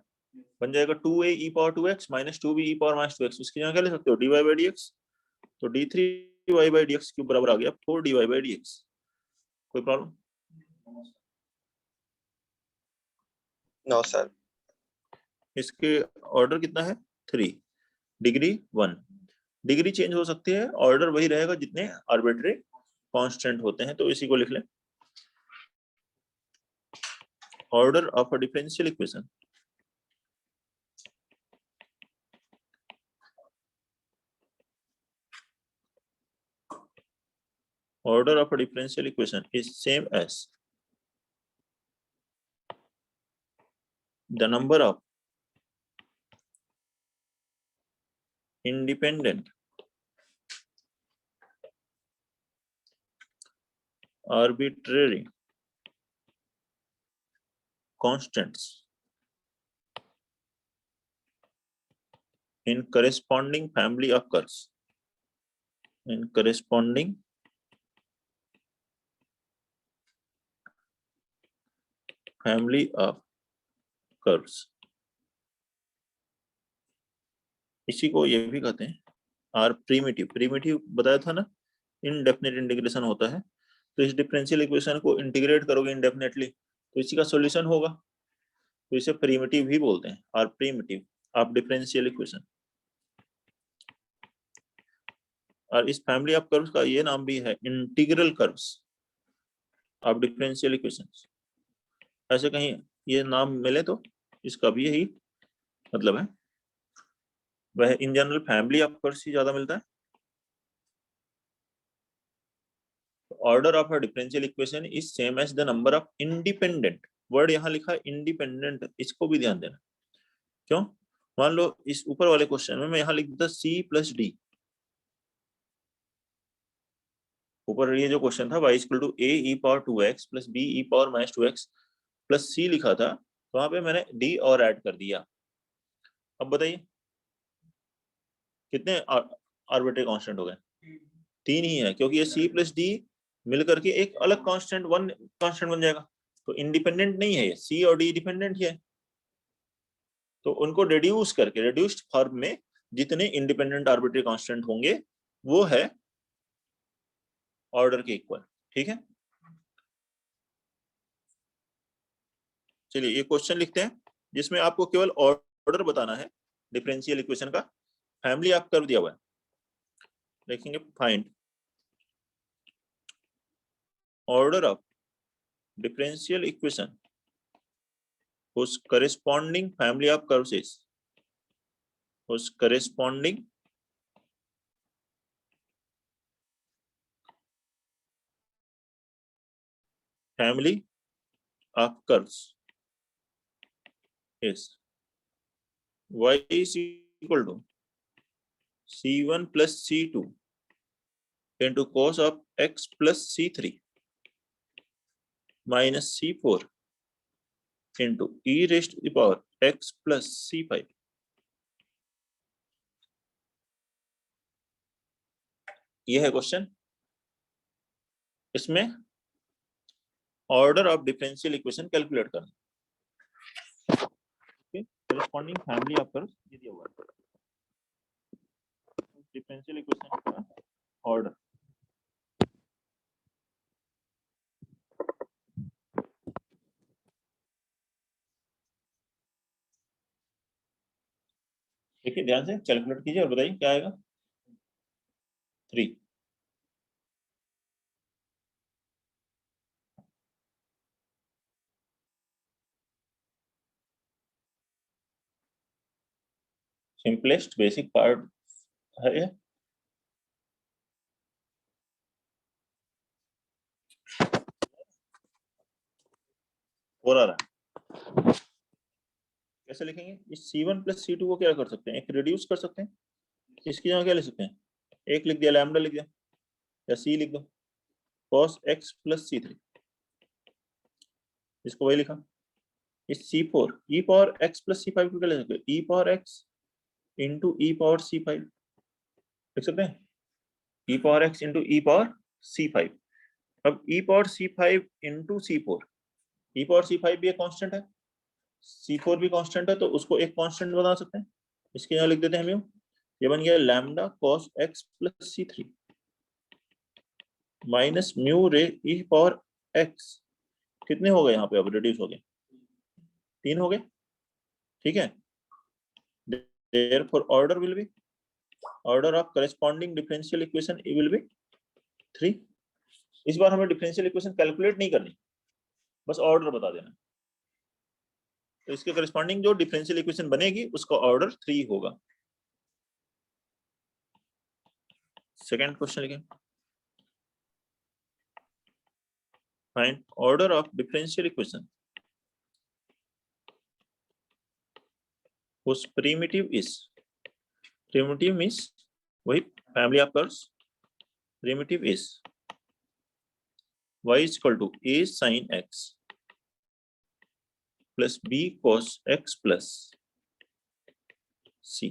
बन जाएगा 2a e power 2x minus 2b e power -2x। इसकी जगह क्या ले सकते हो? dy/dx, तो d3y/dx³ बराबर आ गया 4dy/dx। कोई प्रॉब्लम? No, sir. इसके ऑर्डर कितना है? 3, डिग्री 1। डिग्री चेंज हो सकती है, ऑर्डर वही रहेगा जितने आर्बिट्री कांस्टेंट होते हैं, तो इसी को लिख लें। Order of a differential equation order of a differential equation is same as the number of independent arbitrary constants in corresponding family of curves. In corresponding family of curves. इसी को ये भी कहते हैं आर प्रीमिटिव. प्रीमिटिव बताया था ना, indefinite integration होता है. तो इस डिफरेंशियल इक्वेशन को इंटीग्रेट करोगे इंडेफिनेटली तो इसी का सॉल्यूशन होगा, तो इसे प्रीमिटिव ही बोलते हैं, or primitive of differential equation. और इस फैमिली ऑफ कर्व्स का ये नाम भी है integral curves of differential equations. ऐसे कहीं ये नाम मिले तो इसका भी यही मतलब है. वह in general family of curves ही ज्यादा मिलता है. Order of a differential equation is same as the number of independent. Word यहाँ लिखा है इंडिपेंडेंट, इसको भी ध्यान देना. क्यों? मान लो इस ऊपर वाले क्वेश्चन में मैं यहाँ लिख देता c प्लस डी. ऊपर ये जो क्वेश्चन था y equal to a e power 2x plus b e power minus 2x plus c लिखा था, तो वहां पे मैंने d और ऐड कर दिया. अब बताइए कितने आर्बिट्रेरी कांस्टेंट हो गए? 3 ही है, क्योंकि ये c प्लस डी मिलकर के एक अलग कांस्टेंट 1 कांस्टेंट बन जाएगा. तो इंडिपेंडेंट नहीं है ये, c और d डिपेंडेंट ही है. तो उनको रिड्यूस करके रिड्यूस्ड फॉर्म में जितने इंडिपेंडेंट आर्बिट्रेरी कांस्टेंट होंगे वो है ऑर्डर के इक्वल. ठीक है, चलिए ये क्वेश्चन लिखते हैं जिसमें आपको केवल ऑर्डर बताना है डिफरेंशियल इक्वेशन का. फैमिली ऑफ कर्व दिया हुआ है, लिखेंगे find order of differential equation whose corresponding family of curves is whose corresponding family of curves is y is equal to c1 plus c2 into cos of x plus c3 minus c4 into e raised to the power x plus c5. यह है question. इसमें order of differential equation calculate करना. Corresponding family of curves ये दिया हुआ है. Differential equation का order देखिए ध्यान से कैलकुलेट कीजिए और बताइए क्या आएगा. 3. सिंपलेस्ट बेसिक पार्ट है ये. और आ रहा है कैसे लिखेंगे? इस c1 प्लस c2 को क्या कर सकते हैं? एक रिड्यूस कर सकते हैं. इसकी जगह क्या ले सकते हैं? एक लिख दिया, लैम्डा लिख दिया, या c लिख दो cos x प्लस c3. इसको वही लिखा. इस c4 e power x plus c5 को क्या ले सकते हैं? e power x into e power c5 लिख सकते हैं. e power x into e power c5. अब e power c5 into c4, e power c5 भी एक कांस्टेंट है, c4 भी कांस्टेंट है, तो उसको एक कांस्टेंट बना सकते हैं. इसके यहाँ लिख देते हैं हम ये बन गया lambda cos x plus c3 minus mu रे e पावर x. कितने हो गए यहाँ पे? अब रिड्यूस हो गए, 3 हो गए. ठीक है, therefore order will be order of corresponding differential equation it will be 3. इस बार हमें डिफरेंशियल इक्वेशन कैलकुलेट नहीं करनी, बस ऑर्डर बता देना. तो इसके करस्पॉन्डिंग जो डिफरेंशियल इक्वेशन बनेगी उसका ऑर्डर 3 होगा. सेकंड क्वेश्चन लिखें. Find order of differential equation whose primitive means वही family of curves. primitive is y is equal to a sin x plus B cos x plus C.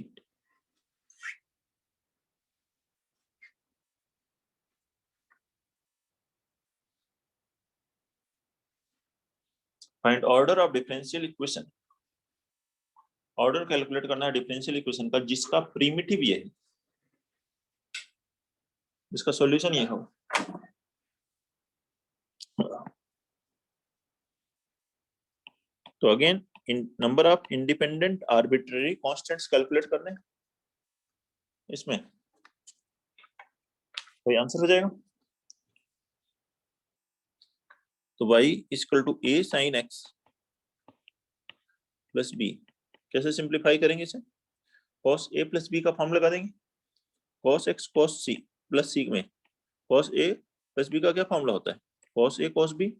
Find order of differential equation. Order calculate करना है differential equation का जिसका primitive ये है, जिसका solution ये हो। तो अगेन इन number of independent arbitrary constants calculate करने हैं। इसमें कोई आंसर हो जाएगा। तो y equal to a sin x plus b, कैसे सिंप्लीफाई करेंगे इसे? cos a प्लस b का फॉर्म लगा देंगे। cos x cos c plus c में cos a प्लस b का क्या फॉर्मूला होता है? cos a cos b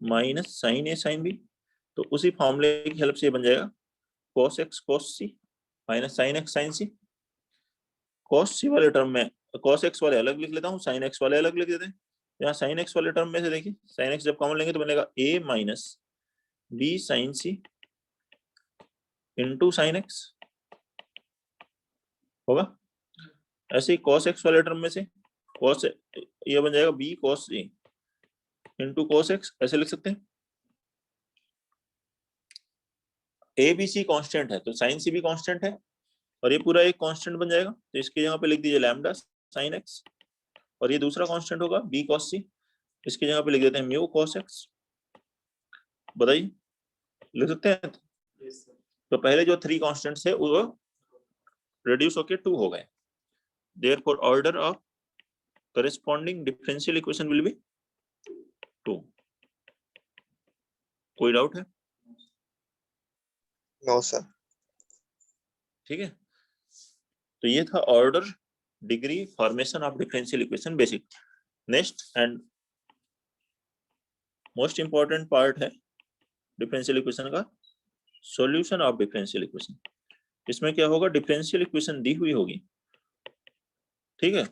minus sin a sin b। तो उसी फॉर्मूले की हेल्प से ये बन जाएगा cos x cos c minus sin x sin c। cos c वाले टर्म में cos x वाले अलग लिख लेता हूँ, sin x वाले अलग लिख देते हैं। यहाँ sin x वाले टर्म में से देखिए sin x जब कॉमन लेंगे तो बनेगा a minus b sin c into sin x होगा। ऐसे ही cos x वाले टर्म में से cos ये बन जाएगा b cos c into cos x, ऐसे लिख सकते हैं। a b c कांस्टेंट है तो sin c भी कांस्टेंट है और ये पूरा एक कांस्टेंट बन जाएगा। तो इसके यहाँ पे लिख दीजिए लैम्डा sin x और ये दूसरा कांस्टेंट होगा b cos c, इसके जगह पे लिख देते हैं म्यू cos x। बताइए लिख सकते हैं। तो पहले जो 3 कांस्टेंट्स है वो रिड्यूस होके 2 हो गए। Therefore order of corresponding differential equation will be 2। कोई डाउट है? No, sir. ठीक है, तो ये था order, degree, formation of differential equation basic. Next and most important part है डिफरेंशियल इक्वेशन का सॉल्यूशन ऑफ डिफरेंशियल इक्वेशन। इसमें क्या होगा, डिफरेंशियल इक्वेशन दी हुई होगी, ठीक है,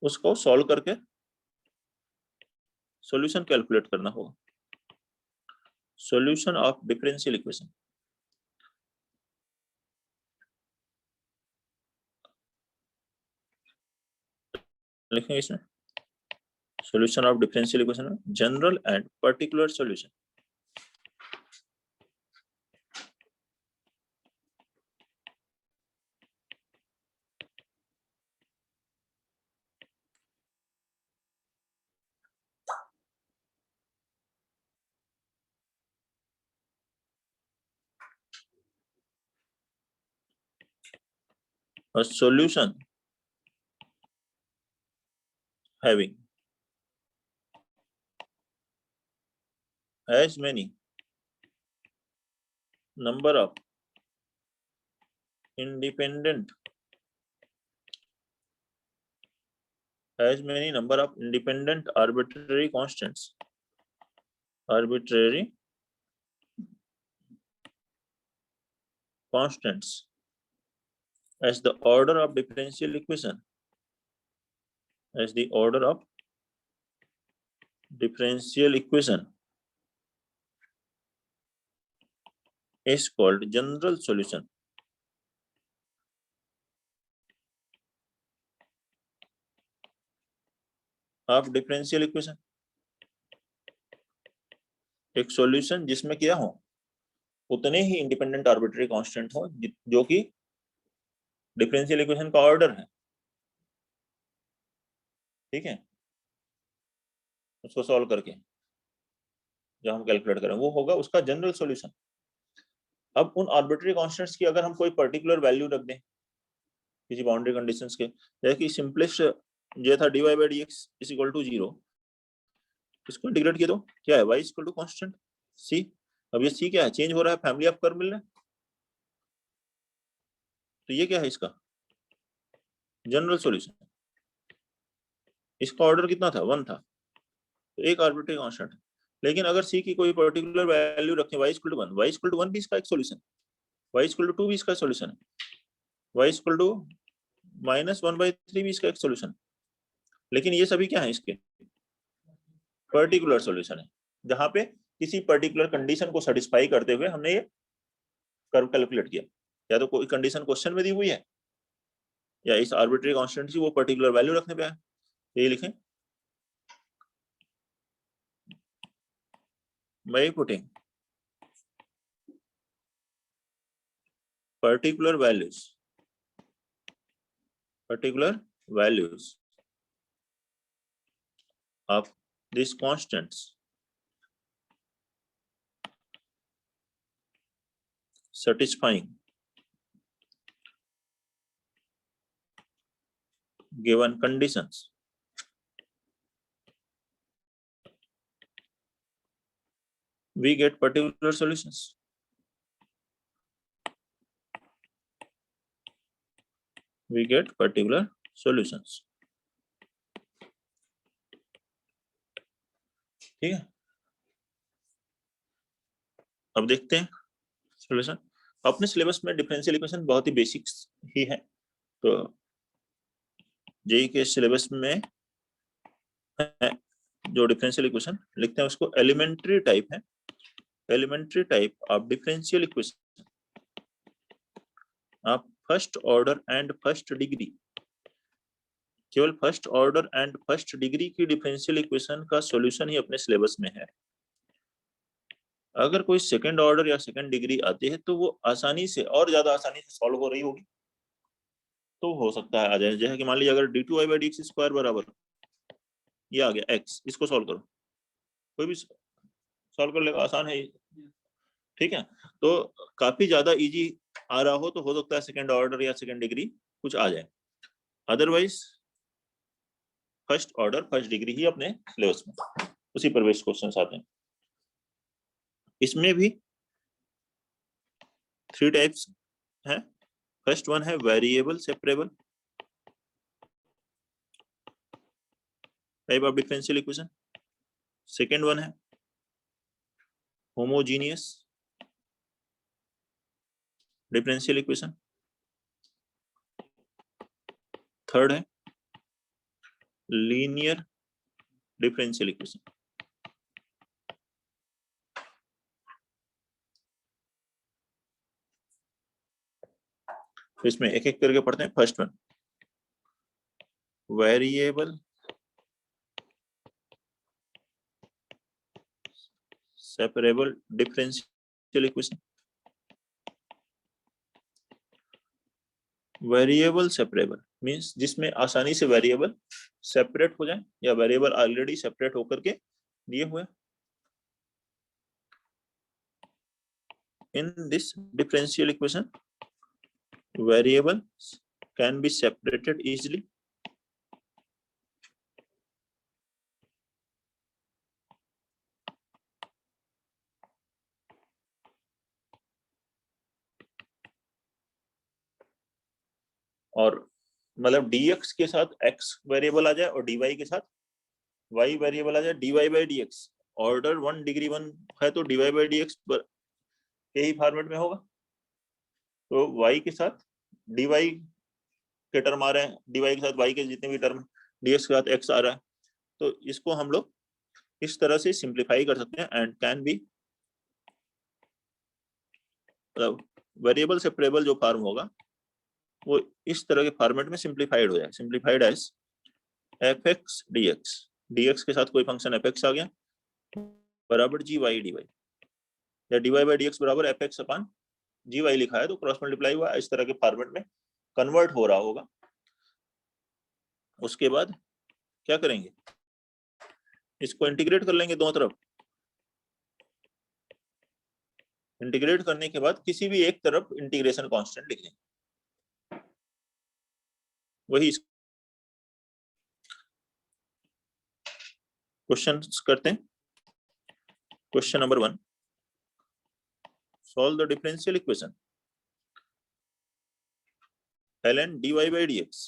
उसको सॉल्व करके सॉल्यूशन कैलकुलेट करना होगा। सॉल्यूशन ऑफ डिफरेंशियल इक्वेशन लिखेंगे इसमें, सॉल्यूशन ऑफ डिफरेंशियल इक्वेशन में general and particular solution. A solution having as many number of independent arbitrary constants as the order of differential equation, as the order of differential equation is called general solution of differential equation। एक solution जिसमें क्या हो, उतने ही independent arbitrary constant हो जो कि differential equation का order है, ठीक है, उसको सॉल्व करके जो हम कैलकुलेट करें वो होगा उसका जनरल सॉल्यूशन। अब उन आर्बिट्ररी कांस्टेंट्स की अगर हम कोई पर्टिकुलर वैल्यू रख दें किसी बाउंड्री कंडीशंस के, जैसे कि सिंपलेस्ट ये था dy by dx is equal to 0, इसको इंटीग्रेट किया तो क्या है y equal to constant c। अब ये c क्या है, चेंज हो रहा है, फैमिली ऑफ कर्व मिल रहा है, तो ये क्या है इसका जनरल सॉल्यूशन। इसका ऑर्डर कितना था, 1 था, तो एक आर्बिट्ररी कांस्टेंट है। लेकिन अगर c की कोई पर्टिकुलर वैल्यू रखें y equal to 1, y equal to 1 भी इसका एक सॉल्यूशन, y इक्वल टू 2 भी इसका सॉल्यूशन है, y इक्वल टू -1/3 भी इसका एक सॉल्यूशन है। लेकिन ये सभी क्या है इसके पर्टिकुलर सॉल्यूशन है, जहां पे किसी पर्टिकुलर कंडीशन को सेटिस्फाई करते हुए हमने ये कर्व कैलकुलेट किया। या तो कोई कंडीशन क्वेश्चन में दी हुई है या इस आर्बिट्री कांस्टेंट की वो पर्टिकुलर वैल्यू रखने पे है। ये लिखें, by putting particular values of these constants satisfying given conditions, we get particular solutions. We get particular solutions. ठीक है, अब देखते हैं सॉल्यूशन। अपने सिलेबस में डिफरेंशियल इक्वेशन बहुत ही बेसिक्स ही है, तो जेई के सिलेबस में है जो डिफरेंशियल इक्वेशन लिखते हैं उसको एलिमेंट्री टाइप है। Elementary type of differential equation of first order and first degree, केवल first order and first degree की डिफरेंशियल इक्वेशन का सॉल्यूशन ही अपने सिलेबस में है। अगर कोई सेकंड ऑर्डर या सेकंड डिग्री आती है तो वो आसानी से और ज्यादा आसानी से सॉल्व हो रही होगी, तो हो सकता है आ जाए। जैसे कि मान लीजिए अगर d2y/dx² बराबर ये आ गया x, इसको सॉल्व करो, कोई भी सॉल्व कर लेगा, आसान है। ठीक है, तो काफी ज्यादा इजी आ रहा हो तो हो सकता है सेकंड ऑर्डर या सेकंड डिग्री कुछ आ जाए, otherwise first order first degree ही अपने सिलेबस में उसी पर बेस्ड क्वेश्चंस आते हैं। इसमें भी 3 टाइप्स हैं। फर्स्ट वन है variable separable type of differential equation. Second one है होमोजीनियस डिफरेंशियल इक्वेशन। थर्ड है लीनियर डिफरेंशियल इक्वेशन। तो इसमें एक एक करके पढ़ते हैं। First one variable separable differential equation. Variable separable means जिसमें आसानी से वेरिएबल सेपरेट हो जाए या वेरिएबल ऑलरेडी सेपरेट होकर के दिए हुए। In this differential equation, variables can be separated easily. और मतलब dx के साथ x वेरिएबल आ जाए और dy के साथ y वेरिएबल आ जाए। dy/dx ऑर्डर 1 डिग्री 1 है तो dy/dx के ही फॉर्मेट में होगा। तो y के साथ dy के टर्म आ रहे हैं, dy के साथ y के जितने भी टर्म, dx के साथ x आ रहा है, तो इसको हम लोग इस तरह से सिंप्लीफाई कर सकते हैं। And can be variable separable जो फॉर्म होगा वो इस तरह के फॉर्मेट में सिंप्लीफाइड हो जाए। Simplified as fx dx, dx के साथ कोई फंक्शन fx आ गया बराबर gy/dy, या dy/dx बराबर fx/gy लिखा है तो क्रॉस मल्टीप्लाई हुआ, इस तरह के फॉर्मेट में कन्वर्ट हो रहा होगा। उसके बाद क्या करेंगे, इसको इंटीग्रेट कर लेंगे दोनों तरफ। इंटीग्रेट करने के बाद किसी भी एक तरफ इंटीग्रेशन कांस्टेंट लिख देंगे। वही क्वेश्चन करते हैं। Question number 1, solve the differential equation ln dy/dx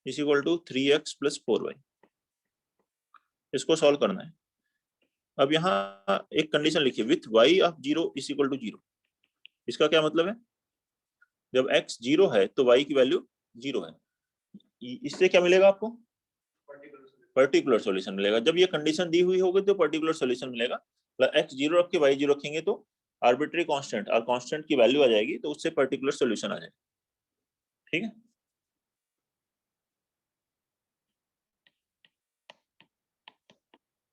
is equal to 3x plus 4y। इसको सॉल्व करना है। अब यहाँ एक कंडीशन लिखिए, with y of 0 is equal to 0। इसका क्या मतलब है, जब x 0 है तो y की वैल्यू 0 है। इससे क्या मिलेगा आपको, पर्टिकुलर सॉल्यूशन मिलेगा। जब ये कंडीशन दी हुई होगी तो पर्टिकुलर सॉल्यूशन मिलेगा। x 0 रख के y 0 रखेंगे तो आर्बिट्री कांस्टेंट और कांस्टेंट की वैल्यू आ जाएगी, तो उससे पर्टिकुलर सॉल्यूशन आ जाएगा। ठीक है,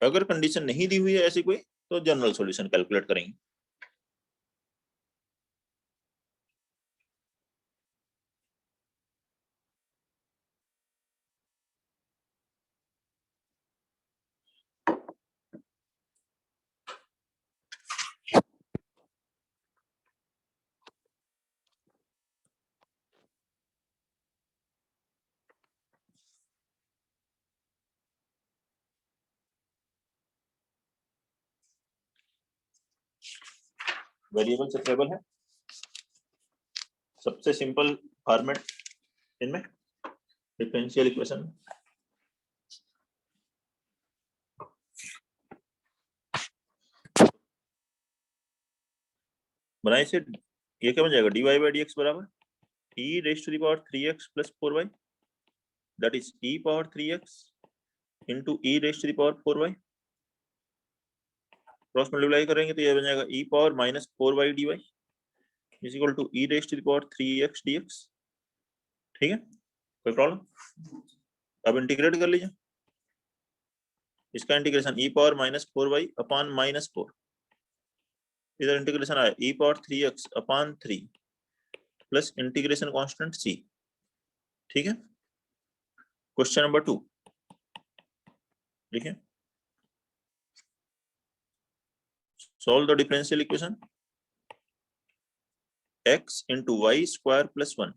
अगर कंडीशन नहीं दी हुई है ऐसी कोई, तो जनरल सॉल्यूशन कैलकुलेट करेंगे। वेरिएबल सेपरेबल है, सबसे सिंपल फॉर्मेट इनमें डिफरेंशियल इक्वेशन। बनाए से ये क्या बन जाएगा, dy by dx बराबर e raised to the power 3x plus 4y, that is e power 3x into e raised to the power 4y। Cross multiply करेंगे तो ये बन जाएगा e power minus 4y dy is equal to e raised to the power 3x dx। ठीक है, कोई problem? अब integrate कर लीजिए, इसका integration e power minus 4y upon minus 4, इधर इंटीग्रेशन आया e power 3x upon 3 plus integration constant c। ठीक है, क्वेश्चन नंबर 2 देखिए, solve the differential equation x into y square plus 1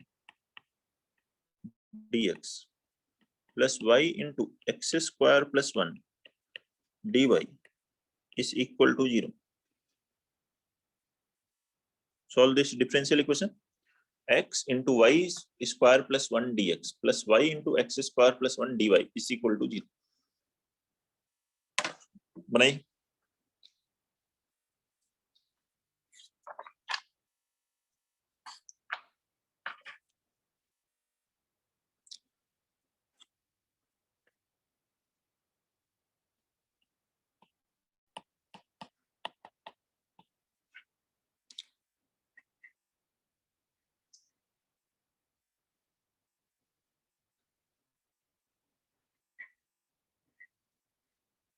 dx plus y into x square plus 1 dy is equal to 0। Solve this differential equation x into y square plus 1 dx plus y into x square plus 1 dy is equal to 0। बनाइए,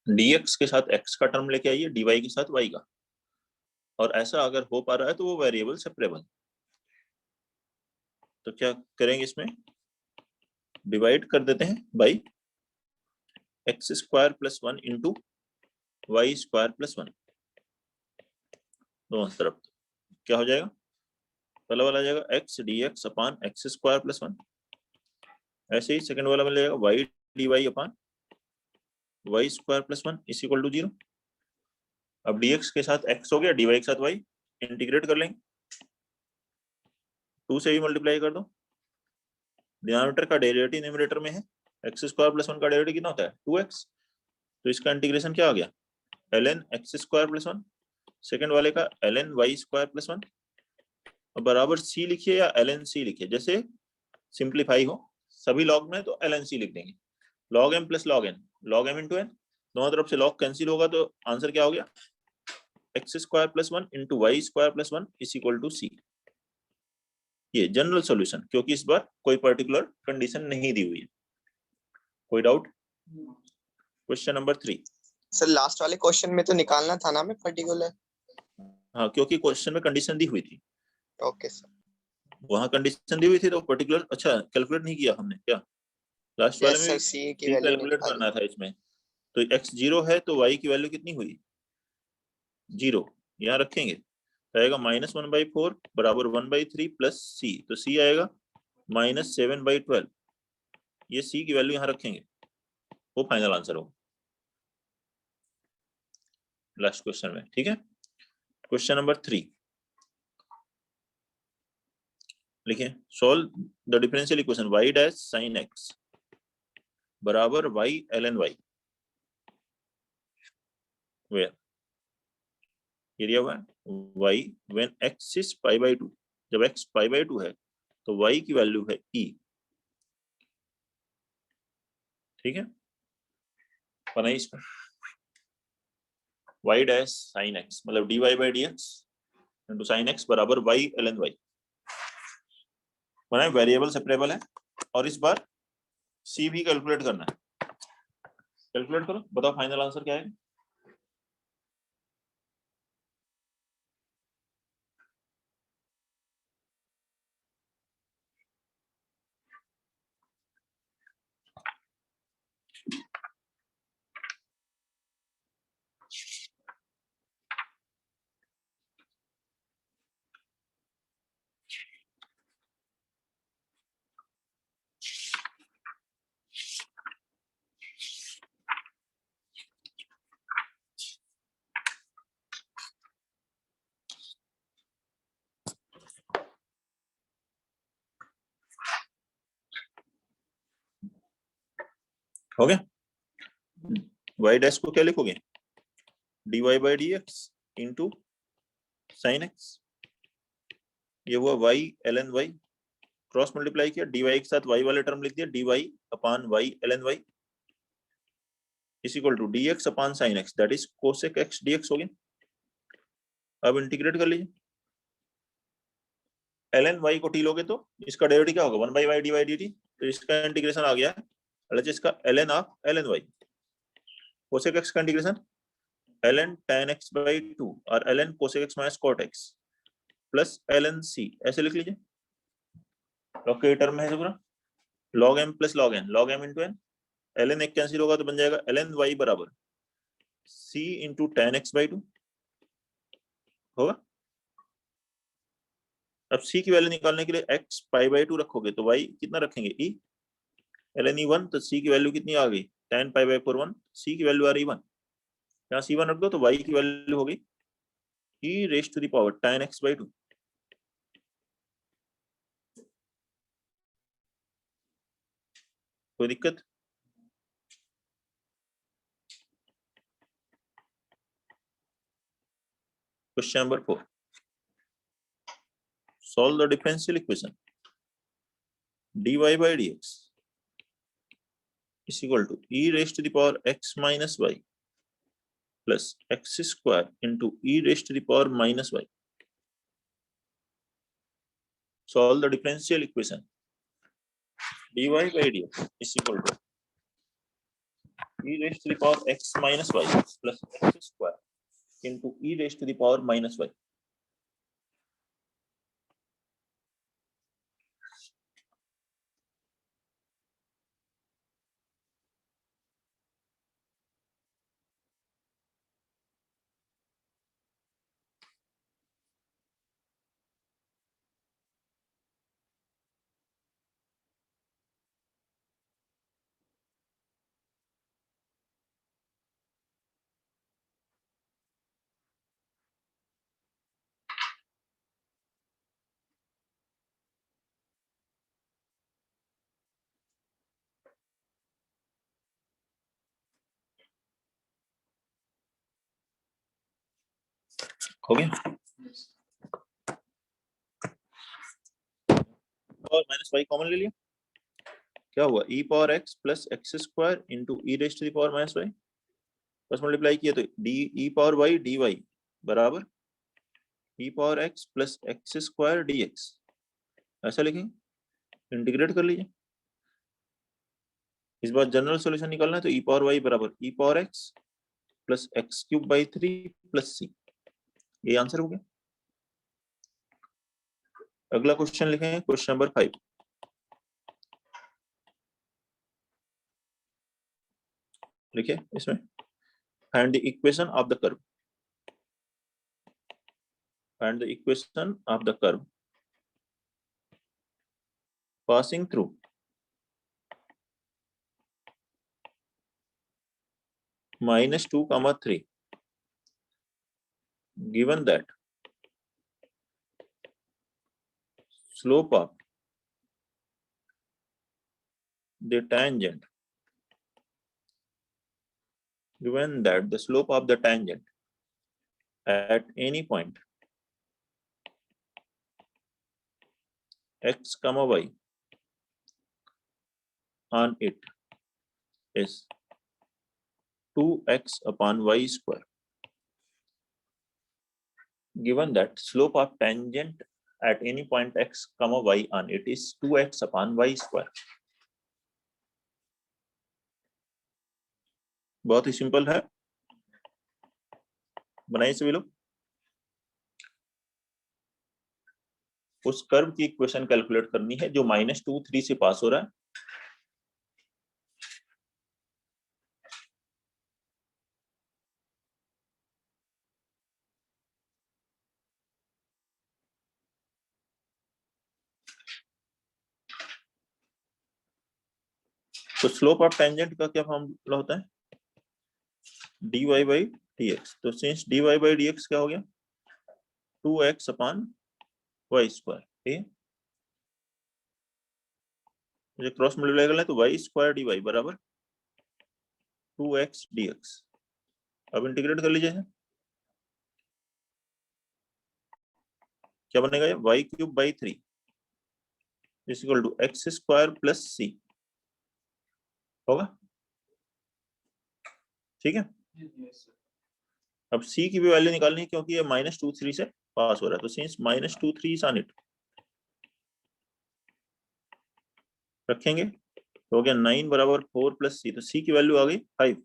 dx के साथ x का term लेके आइए, dy के साथ y का, और ऐसा अगर हो पा रहा है तो वो वेरिएबल सेपरेबल। तो क्या करेंगे, इसमें डिवाइड कर देते हैं by X square plus 1 into Y square plus 1, दोनों तरफ क्या हो जाएगा, पहला वाला आ जाएगा X D X upon X square plus 1, ऐसे ही सेकंड वाला मिल जाएगा Y D Y upon Y square plus 1 is equal to 0। अब dx के साथ x हो गया, dy के साथ y, इंटीग्रेट कर लेंगे, 2 से भी मल्टीप्लाई कर दो, डिनोमिनेटर का डेरिवेटिव न्यूमरेटर में है, एक्स स्क्वायर प्लस 1 का डेरिवेटिव कितना होता है 2x, तो इसका इंटीग्रेशन क्या आ गया ln x square plus 1, second वाले का ln y स्क्वायर प्लस 1, और बराबर c लिखिए या ln c लिखिए, जैसे सिंप्लीफाई हो, सभी लॉग में तो ln c लिख देंगे, log m plus log n, log m into n, दोनों तरफ से log कैंसिल होगा तो आंसर क्या हो गया x square plus 1 into Y square plus 1 is equal to C. ये जनरल सॉल्यूशन, क्योंकि इस बार कोई पर्टिकुलर कंडीशन नहीं दी हुई है। कोई doubt? Question number 3। Sir last वाले क्वेश्चन में तो निकालना था ना हमें पर्टिकुलर। हाँ, क्योंकि क्वेश्चन में कंडीशन दी हुई थी। ओके सर, वहां कंडीशन दी हुई थी तो पर्टिकुलर, अच्छा कैलकुलेट नहीं किया हमने क्या, लास्ट वाले में सर सी की सी वैल्यू कैलकुलेट करना था इसमें। तो x 0 है तो y की वैल्यू कितनी हुई 0, यहाँ रखेंगे तो आएगा -1/4 बराबर 1/3 प्लस c, तो c आएगा -7/12, ये c की वैल्यू यहाँ रखेंगे, वो फाइनल आंसर होगा लास्ट क्वेश्चन में। ठीक है, क्वेश्चन नंबर 3 लिखिए, solve the differential equation y dash sin x बराबर y ln y, वेयर ये दिया हुआ है y when x is π/2, जब x π/2 है तो y की वैल्यू है e। ठीक है, बनाइए इसको, y डैश साइन x मतलब dy by dx into sine x बराबर y ln y बनाए। वेरिएबल सेपरेबल है और इस बार c भी कैलकुलेट करना है। कैलकुलेट करो, बताओ फाइनल आंसर क्या है। हो गया। y डैश को क्या लिखोगे, dy by dx into sine x, ये हुआ y ln y, cross multiply किया, dy के साथ y वाले टर्म लिख दिया, dy upon y ln y is equal to dx upon sine x that is cosec x dx हो गया। अब इंटीग्रेट कर लीजिए, ln y को t लोगे तो इसका डेरिवेटिव क्या होगा, 1 बाई y dy dt, तो इसका इंटीग्रेशन आ गया है इसका ln of ln y, cosec x का integration ln tan x by 2 और ln cosec x minus cot x plus ln c, ऐसे लिख लीजिए। लॉग के टर्म में है पूरा, log m plus log m into n, ln एक कैंसिल होगा तो बन जाएगा ln y बराबर c into tan x by 2 होगा। अब c की वैल्यू निकालने के लिए x पाई बाई 2 रखोगे तो y कितना रखेंगे e, ln e 1, तो c की वैल्यू कितनी आ गई, tan पाई बाई 4 1, c की वैल्यू आ रही 1, यहाँ c1 रख दो तो y की वैल्यू होगी e raise to the power tan x by 2। कोई दिक्कत। Question number 4, solve the differential equation dy by dx is equal to e raised to the power x minus y plus x square into e raised to the power minus y. Solve the differential equation dy by dx is equal to e raised to the power x minus y plus x square into e raised to the power minus y. हो गया, और minus Y common ले लिया, क्या हुआ e power x plus X square into E raise to the power minus Y, बस multiply किया तो D E power y dy बराबर e power x plus X square dx, ऐसा लिखेंगे। इंटीग्रेट कर लीजिए, इस बार जनरल सॉल्यूशन निकालना है तो e पावर y बराबर e power x plus x cube by 3 plus c, ये आंसर हो गया। अगला क्वेश्चन लिखेंगे, क्वेश्चन नंबर 5, लिखिए इसमें, find the equation of the curve, find the equation of the curve passing through -2, 3 given that slope of the tangent, given that the slope of the tangent at any point x comma y on it is 2x upon y square. Given that slope of tangent at any point x comma y on it is 2x upon y square. बहुत ही simple है, बनाइए सभी लोग। उस curve की equation calculate करनी है जो -2 3 से पास हो रहा है। तो स्लोप ऑफ टेंजेंट का क्या फॉर्मूला होता है? dy by dx। तो सिंस dy by dx क्या हो गया? 2x upon y square. ठीक है, मुझे क्रॉस मल्टीप्लाई करना है तो y स्क्वायर dy बराबर 2x dx। अब इंटीग्रेट कर लीजिए, क्या बनेगा? ये y cube by 3 is equal to X square plus c होगा। ठीक है, अब c की भी वैल्यू निकालनी है क्योंकि ये -2 3 से पास हो रहा है। तो सिंस -2 3 इज ऑन इट, रखेंगे तो हो गया 9 बराबर 4 प्लस c। तो c की वैल्यू आ गई 5,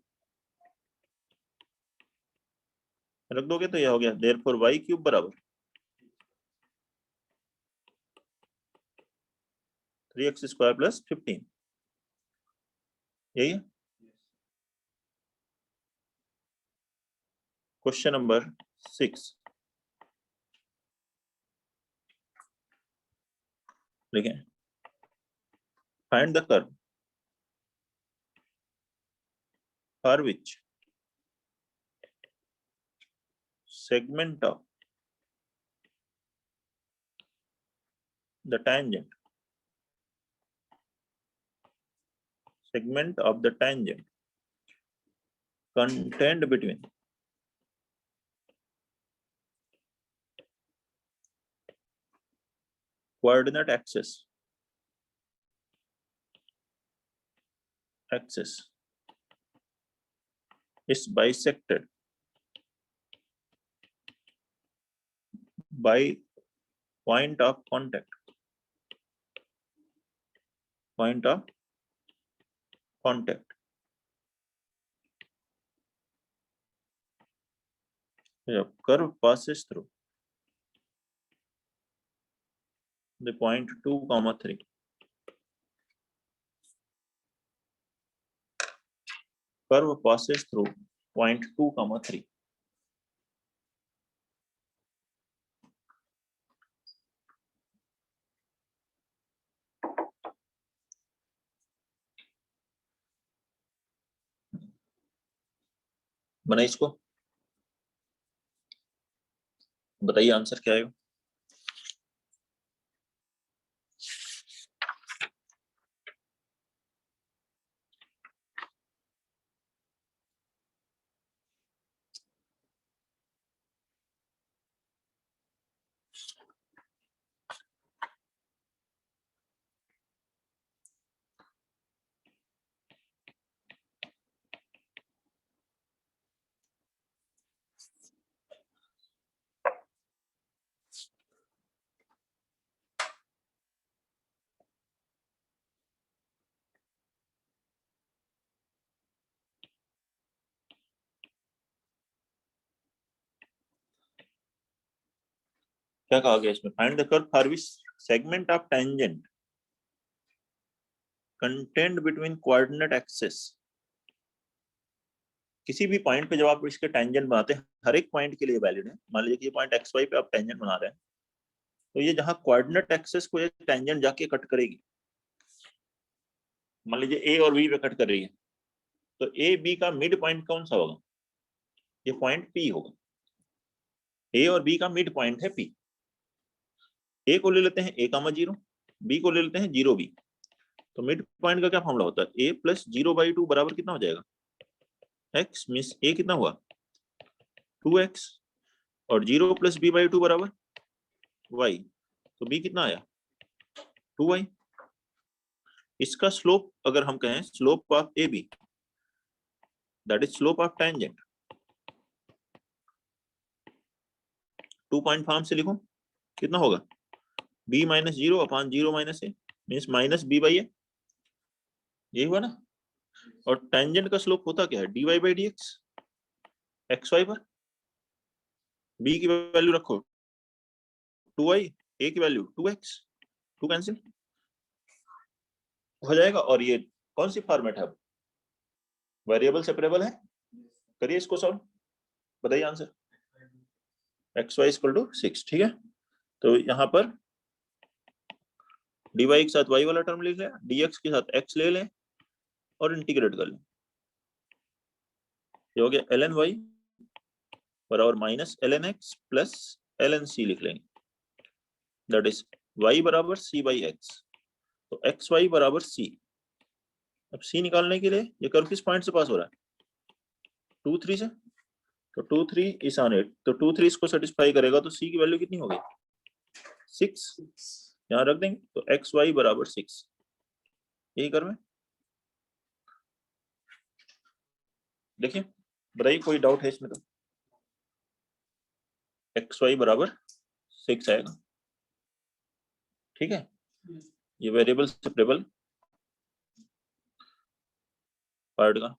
रख दोगे तो यह हो गया देयरफॉर y क्यूब बराबर 3x स्क्वायर प्लस 15। यही है क्वेश्चन नंबर 6। लिखें, find the curve for which segment of the tangent contained between coordinate axis is bisected by point of contact curve passes through the point 2, 3. Curve passes through point 2, 3. बना इसको, बताइए answer क्या है? क्या कहा गया इसमें? Find the curve for which segment of tangent contained between coordinate axis. किसी भी पॉइंट पे जब आप इसके टेंजेंट बनाते हैं, हर एक पॉइंट के लिए वैलिड है। मान लीजिए कि ये पॉइंट एक्स वाई पे आप टेंजेंट बना रहे हैं, तो ये जहां कोऑर्डिनेट एक्सिस को ये टेंजेंट जाके कट करेगी, मान लीजिए ए और बी पे कट कर रही है, तो ए बी का मिड पॉइंट कौन सा होगा? ये पॉइंट पी होगा। ए और बी का मिड पॉइंट है पी। ए को ले लेते हैं a, 0, बी को ले लेते हैं 0 b। तो मिड पॉइंट का क्या फॉर्मूला होता है? a प्लस 0/2 बराबर कितना हो जाएगा? x मींस a कितना हुआ? 2x और 0 प्लस b/2 बराबर y। तो b कितना आया? 2y। इसका स्लोप अगर हम कहें slope of A B, that is slope of tangent. 2 point form से लिखो, कितना होगा b minus 0 upon 0 minus a means minus b by a, यही हुआ ना। और टेंजेंट का स्लोप होता क्या है, dy बाई dx xy पर। b की वैल्यू रखो 2y, a की वैल्यू 2x, 2 कैंसिल हो जाएगा। और ये कौन सी फॉर्मेट है, वेरिएबल सेपरेबल है। करिए इसको सॉल्व, बताइए आंसर। xy इक्वल टू 6, ठीक है। तो यहाँ पर dy के साथ y वाला टर्म लिख लें, dx के साथ x ले लें और इंटीग्रेट कर लें। ये हो गया ln y बराबर minus ln x plus ln c लिख लेंगे, दैट इज y बराबर c बाई x। तो xy बराबर c। अब c निकालने के लिए ये कर्व किस पॉइंट से पास हो रहा है, 2 3 से। तो 2 3 इज ऑन इट, तो 2 3 इसको सेटिस्फाई करेगा, तो c की वैल्यू कितनी हो गई 6, यहाँ रख देंगे। तो xy बराबर 6, यही कर्व है। देखिए बताइए कोई डाउट है इसमें तो। xy बराबर 6 आएगा, ठीक है। ये वेरिएबल सेपरेबल पार्ट का